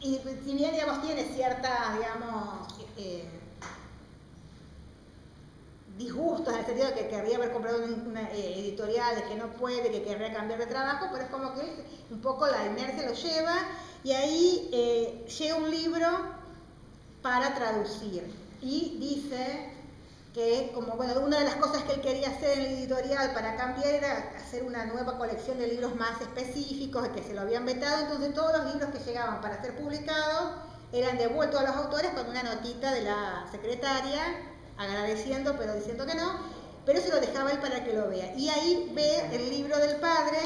y si bien, digamos, tiene cierta, digamos, disgustos en el sentido de que querría haber comprado una editorial, de que no puede, que querría cambiar de trabajo, pero es como que un poco la inercia lo lleva, y ahí llega un libro para traducir, y dice que una de las cosas que él quería hacer en la editorial para cambiar era hacer una nueva colección de libros más específicos, que se lo habían vetado, entonces todos los libros que llegaban para ser publicados eran devueltos a los autores con una notita de la secretaria agradeciendo, pero diciendo que no, pero se lo dejaba él para que lo vea. Y ahí ve el libro del padre,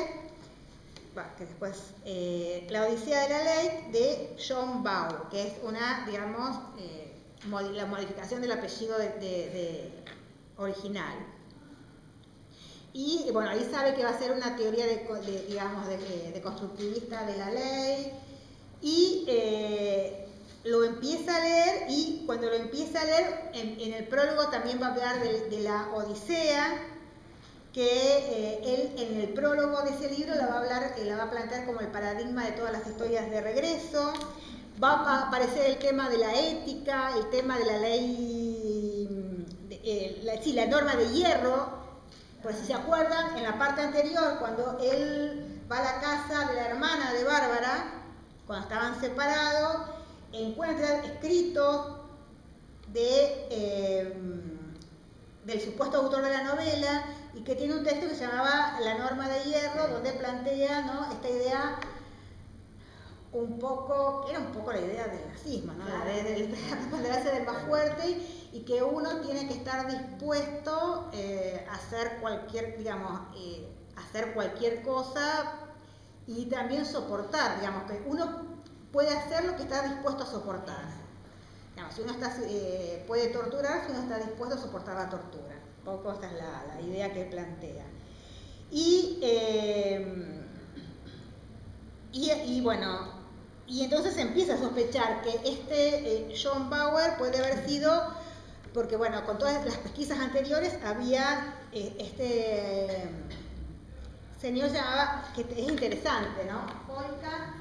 que después, La Odisea de la Ley, de John Bauer, que es una, digamos, la modificación del apellido original. Y bueno, ahí sabe que va a ser una teoría de constructivista de la ley, y lo empieza a leer, y cuando lo empieza a leer, en el prólogo también va a hablar de la Odisea, que él en el prólogo de ese libro la va a plantear como el paradigma de todas las historias de regreso. Va a aparecer el tema de la ética, el tema de la ley, la norma de hierro. Pues si se acuerdan, en la parte anterior, cuando él va a la casa de la hermana de Bárbara, cuando estaban separados, encuentra escritos del supuesto autor de la novela, y que tiene un texto que se llamaba La norma de hierro, donde plantea, ¿no?, esta idea era un poco la idea del nazismo, ¿no? La de responder del más fuerte, y que uno tiene que estar dispuesto a hacer cualquier cosa, y también soportar, digamos, que uno puede hacer lo que está dispuesto a soportar. Digamos, si uno puede torturar, si uno está dispuesto a soportar la tortura. Un poco esta es la idea que plantea. Y entonces empieza a sospechar que John Bauer puede haber sido, porque bueno, con todas las pesquisas anteriores había este señor llamaba, que es interesante, ¿no? Polka.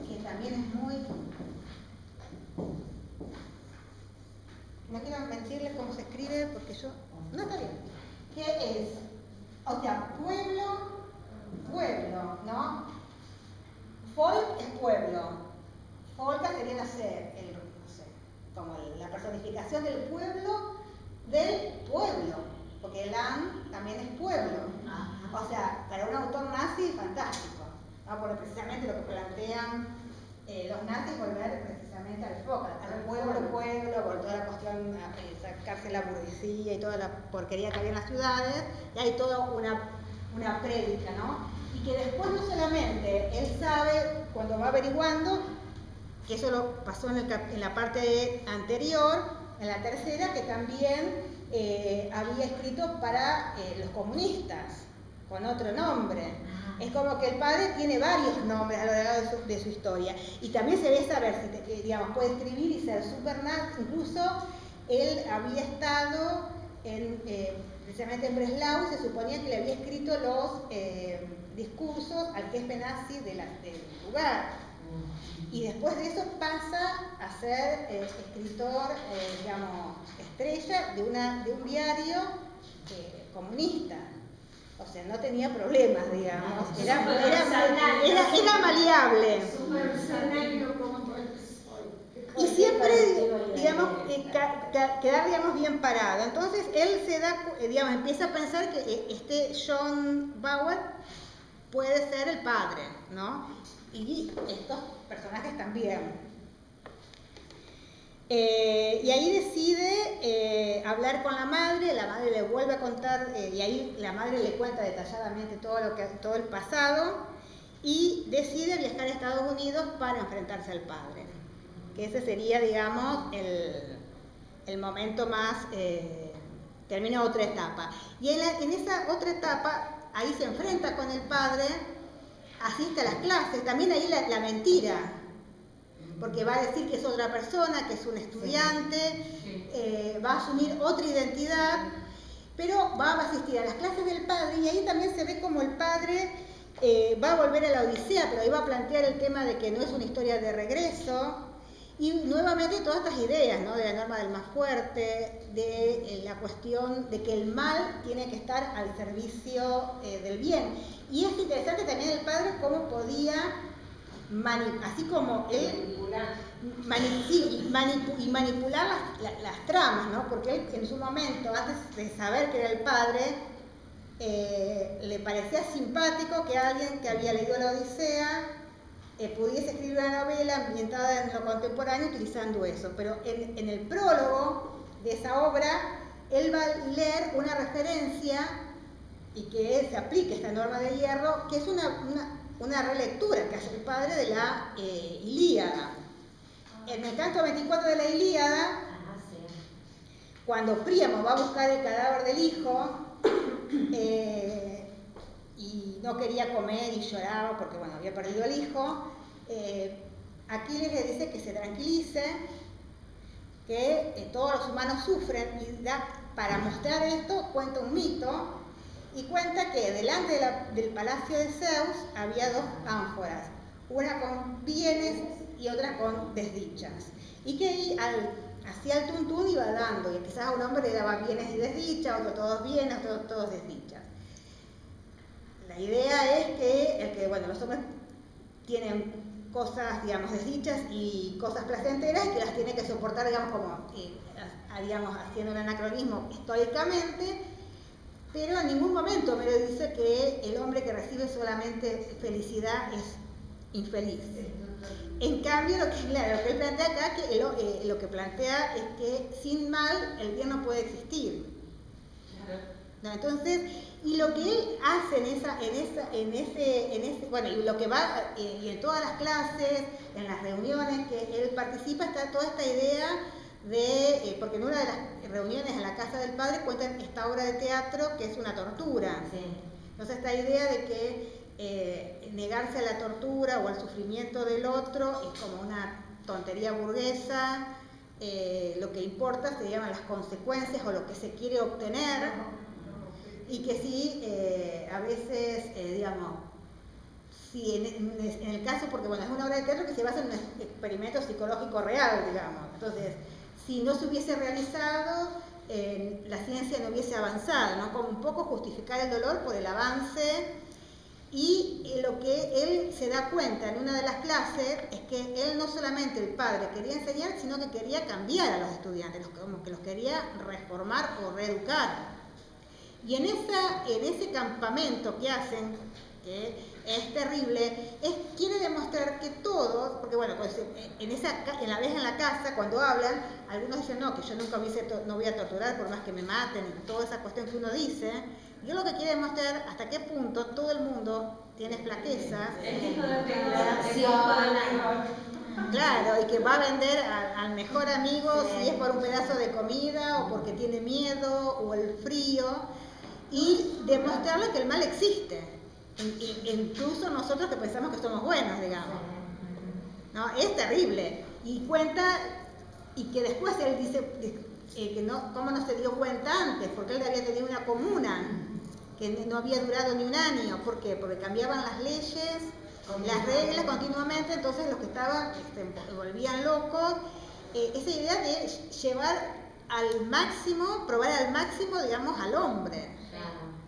Que también es muy... No quiero mentirles cómo se escribe porque yo... No está bien. ¿Qué es? O sea, pueblo, ¿no? Folk es pueblo. Folka sería nacer, como la personificación del pueblo, porque land también es pueblo. O sea, para un autor nazi, fantástico, ¿no? Porque precisamente lo que plantean los nazis, volver precisamente al foco, al pueblo, por toda la cuestión, sacarse la burguesía y toda la porquería que había en las ciudades, y hay toda una prédica, ¿no? Y que después no solamente él sabe, cuando va averiguando, que eso lo pasó en la parte anterior, en la tercera, que también había escrito para los comunistas, con otro nombre. Es como que el padre tiene varios nombres a lo largo de su historia. Y también se ve saber si puede escribir y ser súper nazi. Incluso él había estado precisamente en Breslau, se suponía que le había escrito los discursos al jefe nazi del lugar. Y después de eso pasa a ser escritor, estrella de un diario comunista. O sea, no tenía problemas, digamos. Era maleable. Y siempre, quedar, bien parado. Entonces, él empieza a pensar que este John Bauer puede ser el padre, ¿no? Y estos personajes también. Y ahí decide hablar con la madre le vuelve a contar, y ahí la madre le cuenta detalladamente todo el pasado, y decide viajar a Estados Unidos para enfrentarse al padre. Que ese sería, digamos, el momento más, termina otra etapa. Y en esa otra etapa, ahí se enfrenta con el padre, asiste a las clases, también ahí la mentira, porque va a decir que es otra persona, que es un estudiante, va a asumir otra identidad, pero va a asistir a las clases del padre, y ahí también se ve como el padre va a volver a la Odisea, pero ahí va a plantear el tema de que no es una historia de regreso, y nuevamente todas estas ideas, ¿no? De la norma del más fuerte, de la cuestión de que el mal tiene que estar al servicio del bien. Y es interesante también el padre cómo podía así como él manipular las tramas, ¿no? Porque él en su momento, antes de saber que era el padre, le parecía simpático que alguien que había leído la Odisea pudiese escribir una novela ambientada en lo contemporáneo utilizando eso. Pero en el prólogo de esa obra, él va a leer una referencia y que se aplique esta norma de hierro, que es una relectura que hace el padre de la Ilíada. En el canto 24 de la Ilíada, cuando Príamo va a buscar el cadáver del hijo y no quería comer y lloraba porque bueno, había perdido al hijo, Aquiles le dice que se tranquilice, que todos los humanos sufren, y para mostrar esto cuenta un mito y cuenta que delante del palacio de Zeus había dos ánforas, una con bienes y otra con desdichas, y que ahí hacía el tuntún y iba dando, y quizás a un hombre le daba bienes y desdichas, otro todos bienes, otro todos desdichas. La idea es que bueno, los hombres tienen cosas, digamos, desdichas y cosas placenteras que las tiene que soportar, digamos, digamos, haciendo un anacronismo históricamente, pero en ningún momento me lo dice que el hombre que recibe solamente felicidad es infeliz. En cambio, lo que él plantea acá, que lo que plantea es que sin mal el bien no puede existir. ¿No? Entonces, y lo que él hace bueno, y lo que va, y en todas las clases, en las reuniones que él participa, está toda esta idea de, porque en una de las reuniones en la casa del padre cuentan esta obra de teatro que es una tortura. Sí. Entonces, esta idea de que negarse a la tortura o al sufrimiento del otro es como una tontería burguesa, lo que importa se llaman las consecuencias o lo que se quiere obtener, y que sí, a veces, digamos, si en el caso, porque bueno, es una obra de teatro que se basa en un experimento psicológico real, digamos, entonces, si no se hubiese realizado, la ciencia no hubiese avanzado, ¿no? Como un poco justificar el dolor por el avance. Y lo que él se da cuenta en una de las clases es que él no solamente el padre quería enseñar, sino que quería cambiar a los estudiantes, como que los quería reformar o reeducar. Y en ese campamento que hacen, que es terrible, quiere demostrar que todos, porque bueno, pues en la casa, cuando hablan, algunos dicen no, que yo nunca no voy a torturar por más que me maten, y toda esa cuestión que uno dice. Yo lo que quiero demostrar hasta qué punto todo el mundo tiene flaquezas. Claro, y que va a vender al mejor amigo si es por un pedazo de comida o porque tiene miedo o el frío, y demostrarle que el mal existe, incluso nosotros que pensamos que somos buenos, digamos. ¿No? Es terrible. Y cuenta, y que después él dice que no, cómo no se dio cuenta antes, porque él había tenido una comuna que no había durado ni un año. ¿Por qué? Porque cambiaban las leyes, las reglas continuamente, entonces los que estaban se volvían locos. Esa idea de llevar al máximo, probar al máximo, digamos, al hombre.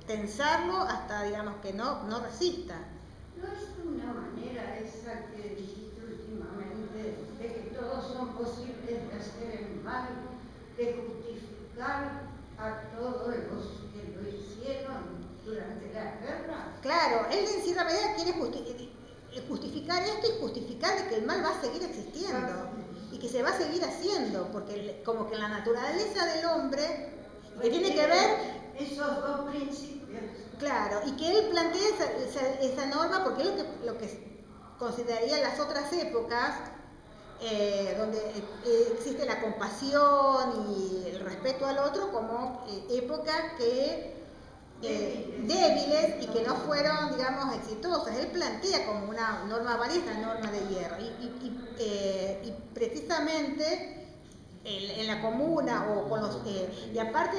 Tensarlo hasta, digamos, que no resista. ¿No es una manera esa que dijiste últimamente, de que todos son posibles de hacer el mal, de justificar a todos los que lo hicieron durante la guerra? Claro, él en cierta medida quiere justificar esto y justificar de que el mal va a seguir existiendo y que se va a seguir haciendo, porque como que la naturaleza del hombre, que tiene que ver esos dos principios. Claro, y que él plantea esa norma porque es lo que consideraría las otras épocas, donde existe la compasión y el respeto al otro como épocas que débiles y que no fueron, digamos, exitosas. Él plantea como una norma válida esta norma de hierro y precisamente en la comuna o con los y aparte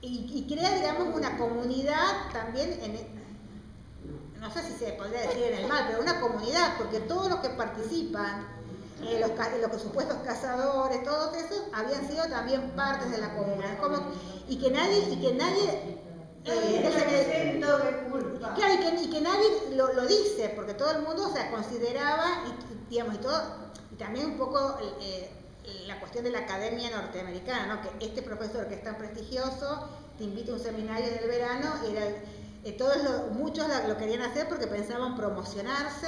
y crea, digamos, una comunidad también no sé si se podría decir en el mal, pero una comunidad, porque todos los que participan, los supuestos cazadores, todos esos habían sido también partes de la comunidad, y que nadie exento de culpa. Claro, y que nadie lo dice, porque todo el mundo, o sea, consideraba, digamos, y también un poco la cuestión de la academia norteamericana, ¿no? Que este profesor que es tan prestigioso te invita a un seminario en el verano, muchos lo querían hacer porque pensaban promocionarse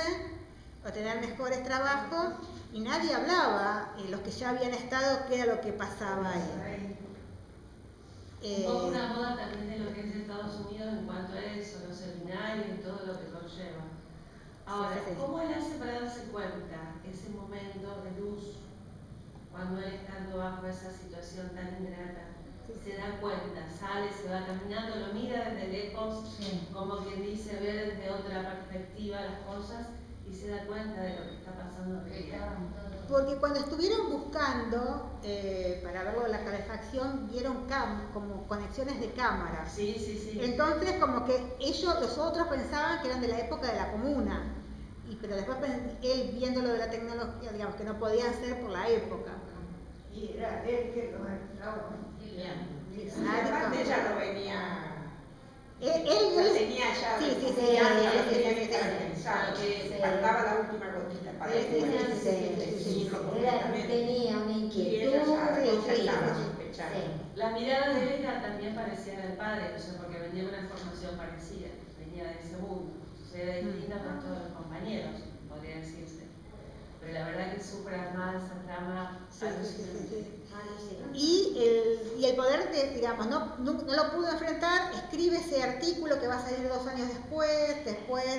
o tener mejores trabajos, y nadie hablaba, los que ya habían estado, qué era lo que pasaba ahí. Un poco una moda también de lo que es Estados Unidos en cuanto a eso, los seminarios y todo lo que conlleva. Ahora, Sí. ¿cómo él hace para darse cuenta ese momento de luz, cuando él estando bajo esa situación tan ingrata? Se da cuenta, sale, se va caminando, lo mira desde lejos, como quien dice, ve desde otra perspectiva las cosas y se da cuenta de lo que está pasando. Porque cuando estuvieron buscando para verlo de la calefacción, vieron como conexiones de cámaras. Sí. Entonces, como que los otros pensaban que eran de la época de la comuna, pero después él viendo lo de la tecnología, digamos que no podían ser por la época. Y era él que los estaba. Y aparte ella no venía. Él tenía ya. Sí. Tenía que estar pensando que faltaba la última gotita para tenía una Y inquietud. ella estaba sospechando. La mirada de ella también parecía del padre, o sea, porque venía una formación parecida, venía de ese mundo. O sea, era distinta con todos los compañeros, podría decirse. Pero la verdad que súper armada esa trama. Y el poder, digamos, no lo pudo enfrentar, escribe ese artículo que va a salir 2 años después,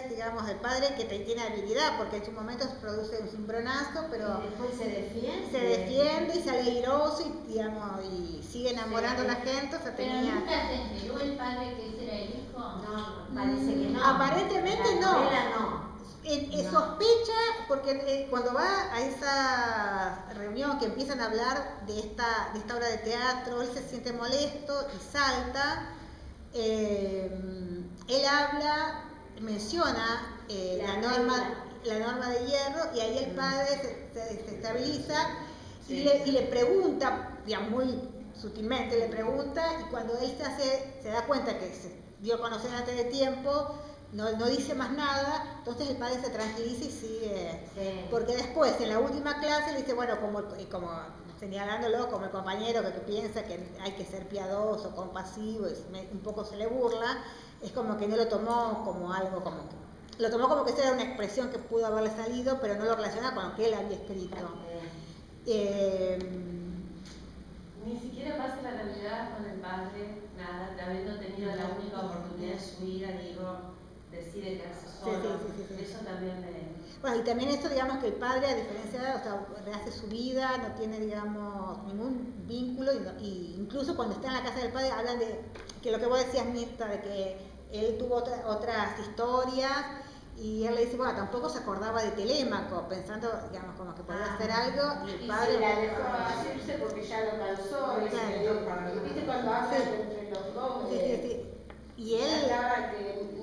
digamos, el padre que tiene habilidad, porque en su momento se produce un cimbronazo, pero Y después se defiende y sale airoso y, digamos, y sigue enamorando a la gente. O sea, Pero nunca se enteró el padre que ese era el hijo. No, parece que no. Aparentemente no. No. Sospecha, porque cuando va a esa reunión que empiezan a hablar de esta obra de teatro, él se siente molesto y salta. Él menciona la norma de hierro, y ahí el padre se estabiliza y le pregunta, digamos, muy sutilmente le pregunta, y cuando él se da cuenta que se dio a conocer antes de tiempo, no dice más nada, entonces el padre se tranquiliza y sigue. Sí. Porque después, en la última clase, le dice, bueno, como señalándolo como el compañero que piensa que hay que ser piadoso, compasivo, y un poco se le burla, es como que no lo tomó como algo, lo tomó como que esa era una expresión que pudo haberle salido, pero no lo relaciona con lo que él había escrito. Ni siquiera pasa la Navidad con el padre, nada, habiendo tenido la única oportunidad de su vida, digo, decide quedarse solo. Sí. Eso también me... Bueno, y también esto, digamos, que el padre, a diferencia de, o sea, rehace su vida, no tiene, digamos, ningún vínculo, y incluso cuando está en la casa del padre hablan de que lo que vos decías, Mirta, de que él tuvo otras historias, y él le dice, bueno, tampoco se acordaba de Telémaco, pensando, digamos, como que podía hacer algo, y el padre... Y la dejó hacerse porque ya lo cansó, y viste cuando hablan entre los dos, Sí. Y él... que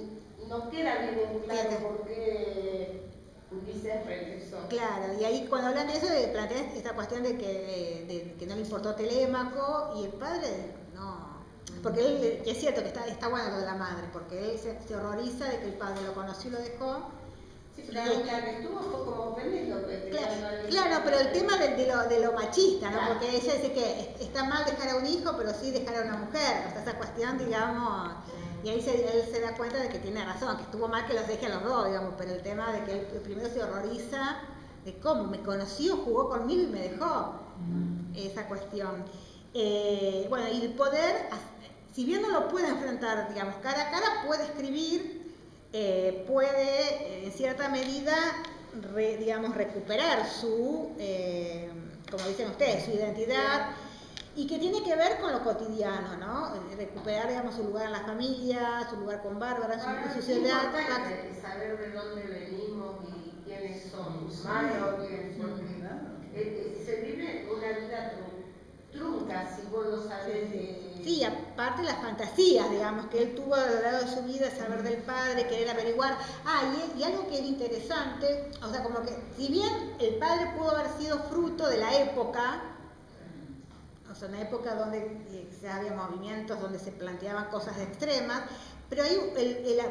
no queda bien en claro por qué Ulises regresó. Claro, y ahí cuando hablan de eso, plantean esta cuestión de que no le importó Telémaco, y el padre no... Porque él, es cierto que está bueno lo de la madre, porque él se horroriza de que el padre lo conoció y lo dejó. Sí, pero la que estuvo fue como Penélope. Claro, pero el tema de lo machista, ¿no? Porque ella dice que está mal dejar a un hijo, pero sí dejar a una mujer. O sea, esa cuestión, digamos... Y ahí él se da cuenta de que tiene razón, que estuvo mal que los deje a los dos, digamos, pero el tema de que él primero se horroriza de cómo me conoció, jugó conmigo y me dejó. Esa cuestión. Bueno, y el poder, si bien no lo puede enfrentar, digamos, cara a cara, puede escribir, puede en cierta medida, digamos, recuperar su, como dicen ustedes, su identidad. Y que tiene que ver con lo cotidiano, ¿no? Recuperar, digamos, su lugar en la familia, su lugar con Bárbara, su ciudad. Saber de dónde venimos y quiénes somos, malos, porque se vive una vida trunca si vos no sabés de... Sí, aparte las fantasías, digamos, que él tuvo a lo largo de su vida, saber del padre, querer averiguar. Y algo que es interesante, o sea, como que si bien el padre pudo haber sido fruto de la época, o sea, una época donde había movimientos, donde se planteaban cosas extremas, pero ahí,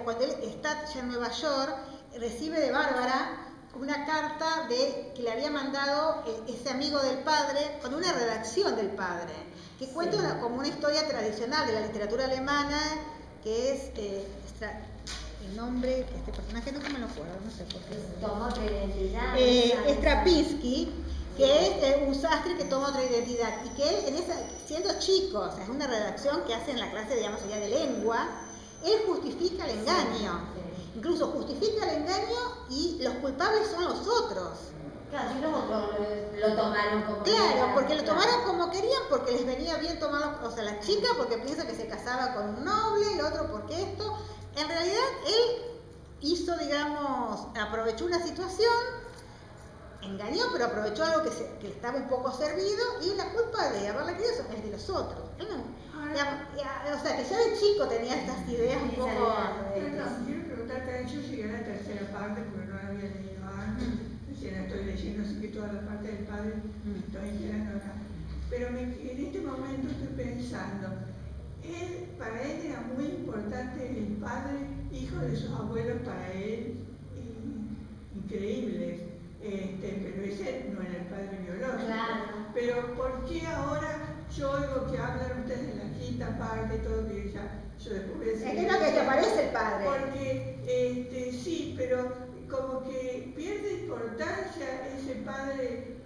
cuando él está ya en Nueva York, recibe de Bárbara una carta que le había mandado ese amigo del padre, con una redacción del padre, que cuenta como una historia tradicional de la literatura alemana, que es el nombre, este personaje no me lo acuerdo, no sé por qué. Tomó otra identidad. Stravinsky, que es un sastre que toma otra identidad y que él, siendo chico, o sea, es una redacción que hace en la clase, digamos, allá de lengua, él justifica el engaño. Incluso justifica el engaño y los culpables son los otros. Claro, si los otros lo tomaron como Claro, porque lo tomaron como querían, porque les venía bien tomarlo, o sea, la chica porque piensa que se casaba con un noble, el otro porque esto. En realidad, él hizo, digamos, aprovechó una situación, engañó, pero aprovechó algo que estaba un poco servido y la culpa de haberla querido es de los otros. Él no, o sea, que ya de chico tenía estas ideas un poco... Perdón, quiero preguntarte, yo llegué a la tercera parte porque no la había leído antes, recién la estoy leyendo, así que toda la parte del padre me estoy enterando acá. Pero en este momento estoy pensando, para él era muy importante el padre, hijo de sus abuelos para él, increíbles, pero ese no era el padre biológico. Claro. Pero ¿por qué ahora yo oigo que hablan ustedes de la quinta parte y todo que ya yo después voy a decir? Es que no, que te aparece el padre. Porque sí, pero como que pierde importancia ese padre.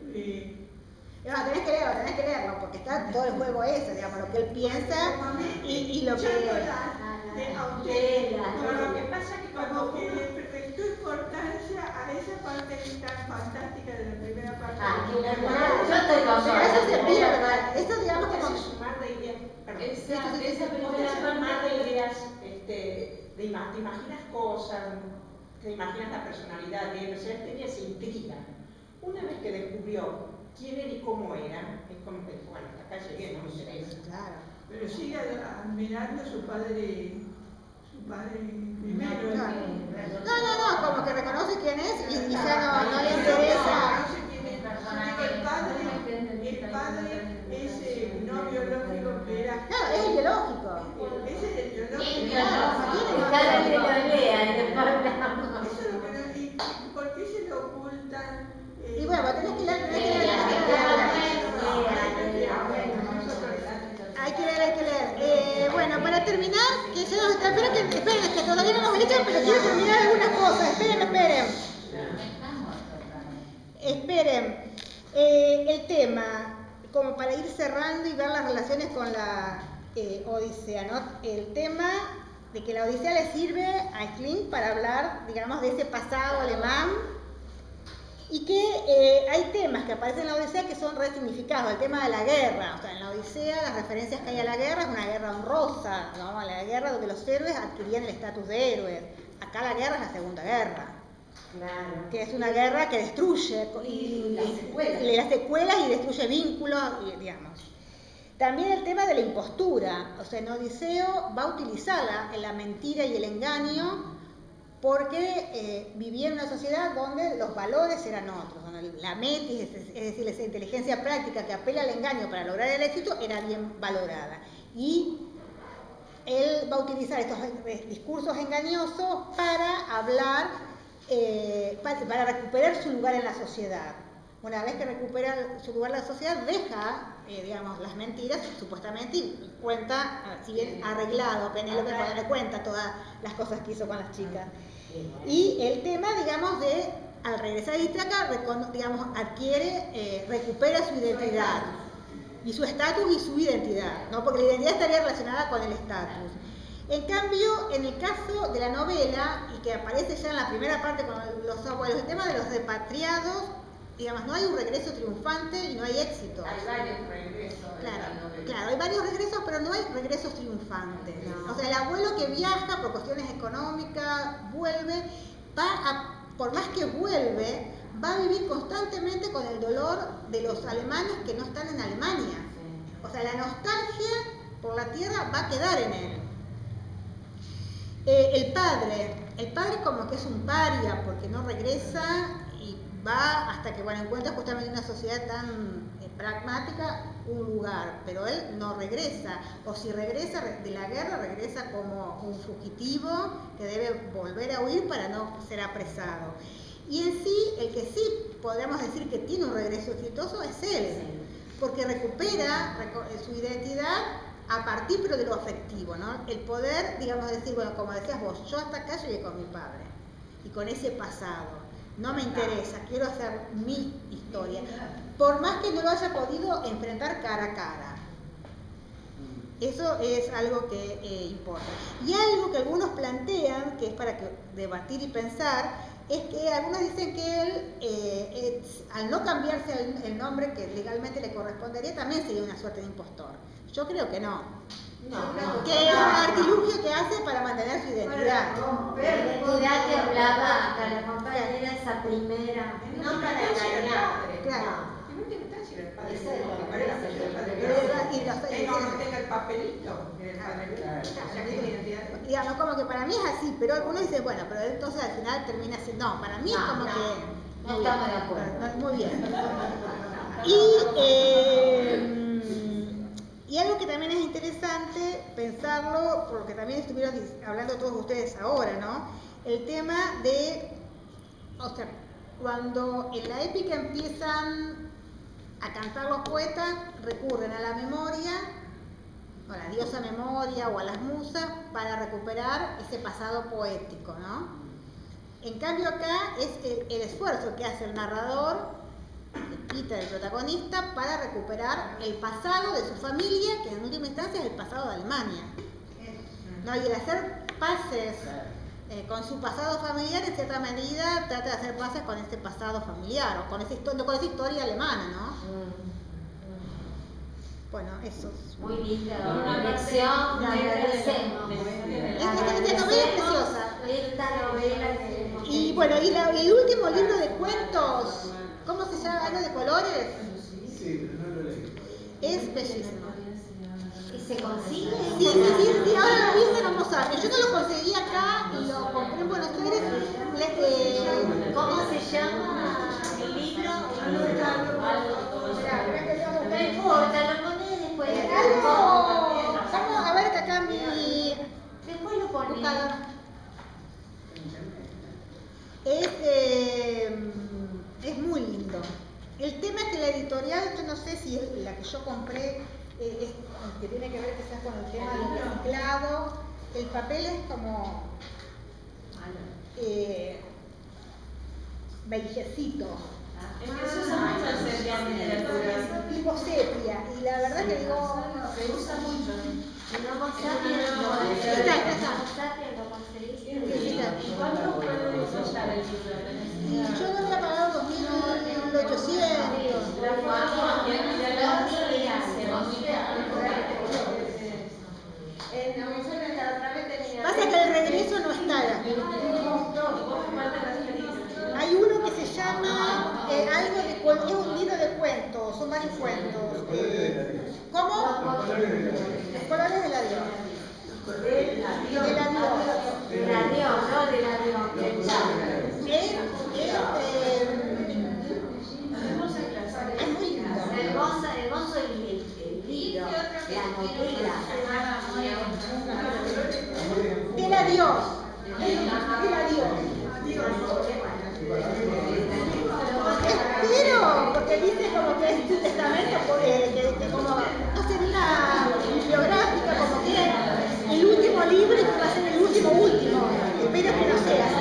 No, tenés que leerlo, porque está todo el juego ese, digamos, lo que él piensa y lo que... Lo que pasa es que como que le prestó importancia a esa parte tan fantástica de la primera parte. Yo estoy con Eso se pierde, esto digamos Porque como... es sumar de ideas, Esa primera sumar parte de ideas, te imaginas cosas, te imaginas la personalidad de él, o sea, tenía esa intriga. Una vez que descubrió quién era y cómo era, es como que, bueno, hasta acá llegué, no me interesa. Claro. Pero sigue admirando a su padre primero. No, como que reconoce quién es y ya no le interesa. El padre es no biológico que era. Claro, es el biológico. Ese es el biológico. Cada que lo lea, después Eso es lo que no. ¿Y por qué se lo ocultan? Y bueno, tenés que leer. Hay que leer. Bueno, para terminar, que se nos está, esperen que todavía no hemos hecho, pero quiero terminar algunas cosas. Esperen. El tema, como para ir cerrando y ver las relaciones con la Odisea, ¿no? El tema de que la Odisea le sirve a Kling para hablar, digamos, de ese pasado alemán. Y que hay temas que aparecen en la Odisea que son resignificados. El tema de la guerra, o sea, en la Odisea las referencias que hay a la guerra es una guerra honrosa, ¿no? La guerra donde los héroes adquirían el estatus de héroes. Acá la guerra es la Segunda Guerra, Claro. que es una guerra que destruye y las secuelas y destruye vínculos, digamos. También el tema de la impostura, o sea, en Odiseo va a utilizar la mentira y el engaño porque vivía en una sociedad donde los valores eran otros, donde la metis, es decir, esa inteligencia práctica que apela al engaño para lograr el éxito, era bien valorada. Y él va a utilizar estos discursos engañosos para hablar, para recuperar su lugar en la sociedad. Una vez que recupera su lugar en la sociedad, deja, digamos, las mentiras, supuestamente, y cuenta, si bien arreglado, Penélope cuando le cuenta todas las cosas que hizo con las chicas. Y el tema, digamos, de, al regresar a Ítaca, digamos, recupera su identidad, y su estatus y su identidad, ¿no? Porque la identidad estaría relacionada con el estatus. En cambio, en el caso de la novela, y que aparece ya en la primera parte con los abuelos, el tema de los repatriados, digamos, no hay un regreso triunfante y no hay éxito. Hay varios regresos. Claro, hay varios regresos, pero no hay regresos triunfantes. No. O sea, el abuelo que viaja por cuestiones económicas, vuelve, por más que vuelve, va a vivir constantemente con el dolor de los alemanes que no están en Alemania. O sea, la nostalgia por la tierra va a quedar en él. El padre como que es un paria porque no regresa y va hasta que, bueno, encuentra justamente una sociedad tan pragmática un lugar, pero él no regresa, o si regresa de la guerra, regresa como un fugitivo que debe volver a huir para no ser apresado. Y en sí, el que sí podríamos decir que tiene un regreso exitoso es él, porque recupera su identidad a partir pero de lo afectivo, ¿no? El poder, digamos, decir, bueno, como decías vos, yo hasta acá llegué con mi padre y con ese pasado. No me interesa, quiero hacer mi historia. Por más que no lo haya podido enfrentar cara a cara. Eso es algo que importa. Y algo que algunos plantean, que es para debatir y pensar, es que algunos dicen que él, al no cambiarse el nombre que legalmente le correspondería, también sería una suerte de impostor. Yo creo que no. Que es un artilugio que hace para mantener su identidad. La identidad que hablaba acá la compañera, esa primera. No para engañar. Claro. En última instancia era el padre. Ese es el Porque para padre. el padre. Y No, no tenga el papelito. El padre. O sea, que tiene identidad. Digamos, como que para mí es así, pero algunos dicen, bueno, pero entonces al final termina siendo. No, para mí es como que. No estamos de acuerdo. Muy bien. Y algo que también es interesante pensarlo, por lo que también estuvieron hablando todos ustedes ahora, ¿no? El tema de, o sea, cuando en la épica empiezan a cantar los poetas, recurren a la memoria, a la diosa memoria o a las musas para recuperar ese pasado poético, ¿no? En cambio acá es el esfuerzo que hace el narrador, quita del protagonista, para recuperar el pasado de su familia, que en última instancia es el pasado de Alemania, ¿no? Y el hacer paces con su pasado familiar, en cierta medida trata de hacer paces con ese pasado familiar o con esa historia alemana, ¿no? Bueno, eso es muy linda la lección, la agradecemos. Esta novela es preciosa. Esta novela y bueno, y el último libro de cuentos, ¿cómo se llama? ¿Algo de colores? Sí, pero no lo leí. Es bellísimo. ¿Y se consigue? Sí, ahora lo viste, vamos a ver. Yo no lo conseguí acá y lo compré en Buenos Aires. ¿Cómo se llama el libro? No importa, lo ponés después. Vamos a ver que acá mi... Después lo ponés. Es muy lindo. El tema es que la editorial, yo no sé si es la que yo compré, que tiene que ver quizás con el tema del reciclado. El papel es como beigecito. Es que se usa mucho el sepia en literatura. Tipo sepia. Y la verdad que digo... Se usa mucho. ¿Y cuánto puede costar el libro? Yo no había pagado 2.800. Pasa que el regreso no está. Hay uno que se llama es un libro de cuentos, son varios cuentos. ¿Cómo? Los colores del adiós. Del adiós. Del adiós, no del adiós. Es muy lindo. Hermoso el libro, la novela. Del adiós. Del adiós. Espero, porque dice como que es tu testamento, que como, no sé, una bibliográfica, como que el último libro y que va a ser el último. Espero que no sea así.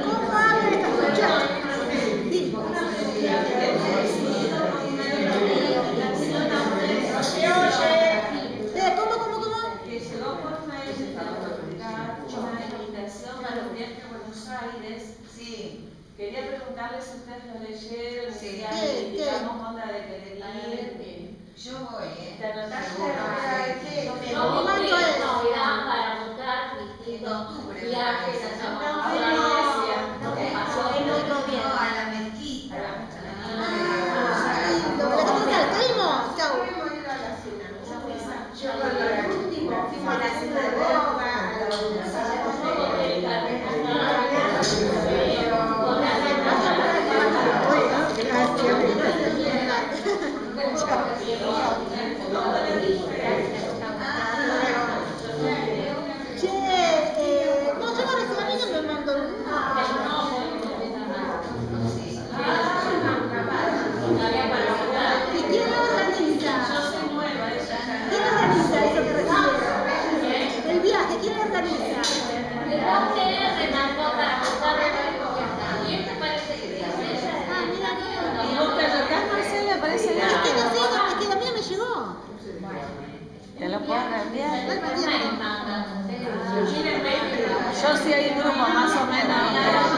¿Cómo abre esta fecha? Sí. ¿Cómo? Que llegó por mail una invitación a los viajes a Buenos Aires. Sí. Quería preguntarles si ustedes lo leyeron, Sí. si hay, digamos, onda de querer ir. Yo voy, ¿Te anotaste? ¿Cuándo es? Para buscar distintos viajes a El otro día. a la mezquita. ¿Lo que pasa al Telmo? Chau. Fuimos a ir a la cena. Yo cuando era último fuimos a la sinagoga, a la Está el tiempo. Yo sí hay un grupo más o menos.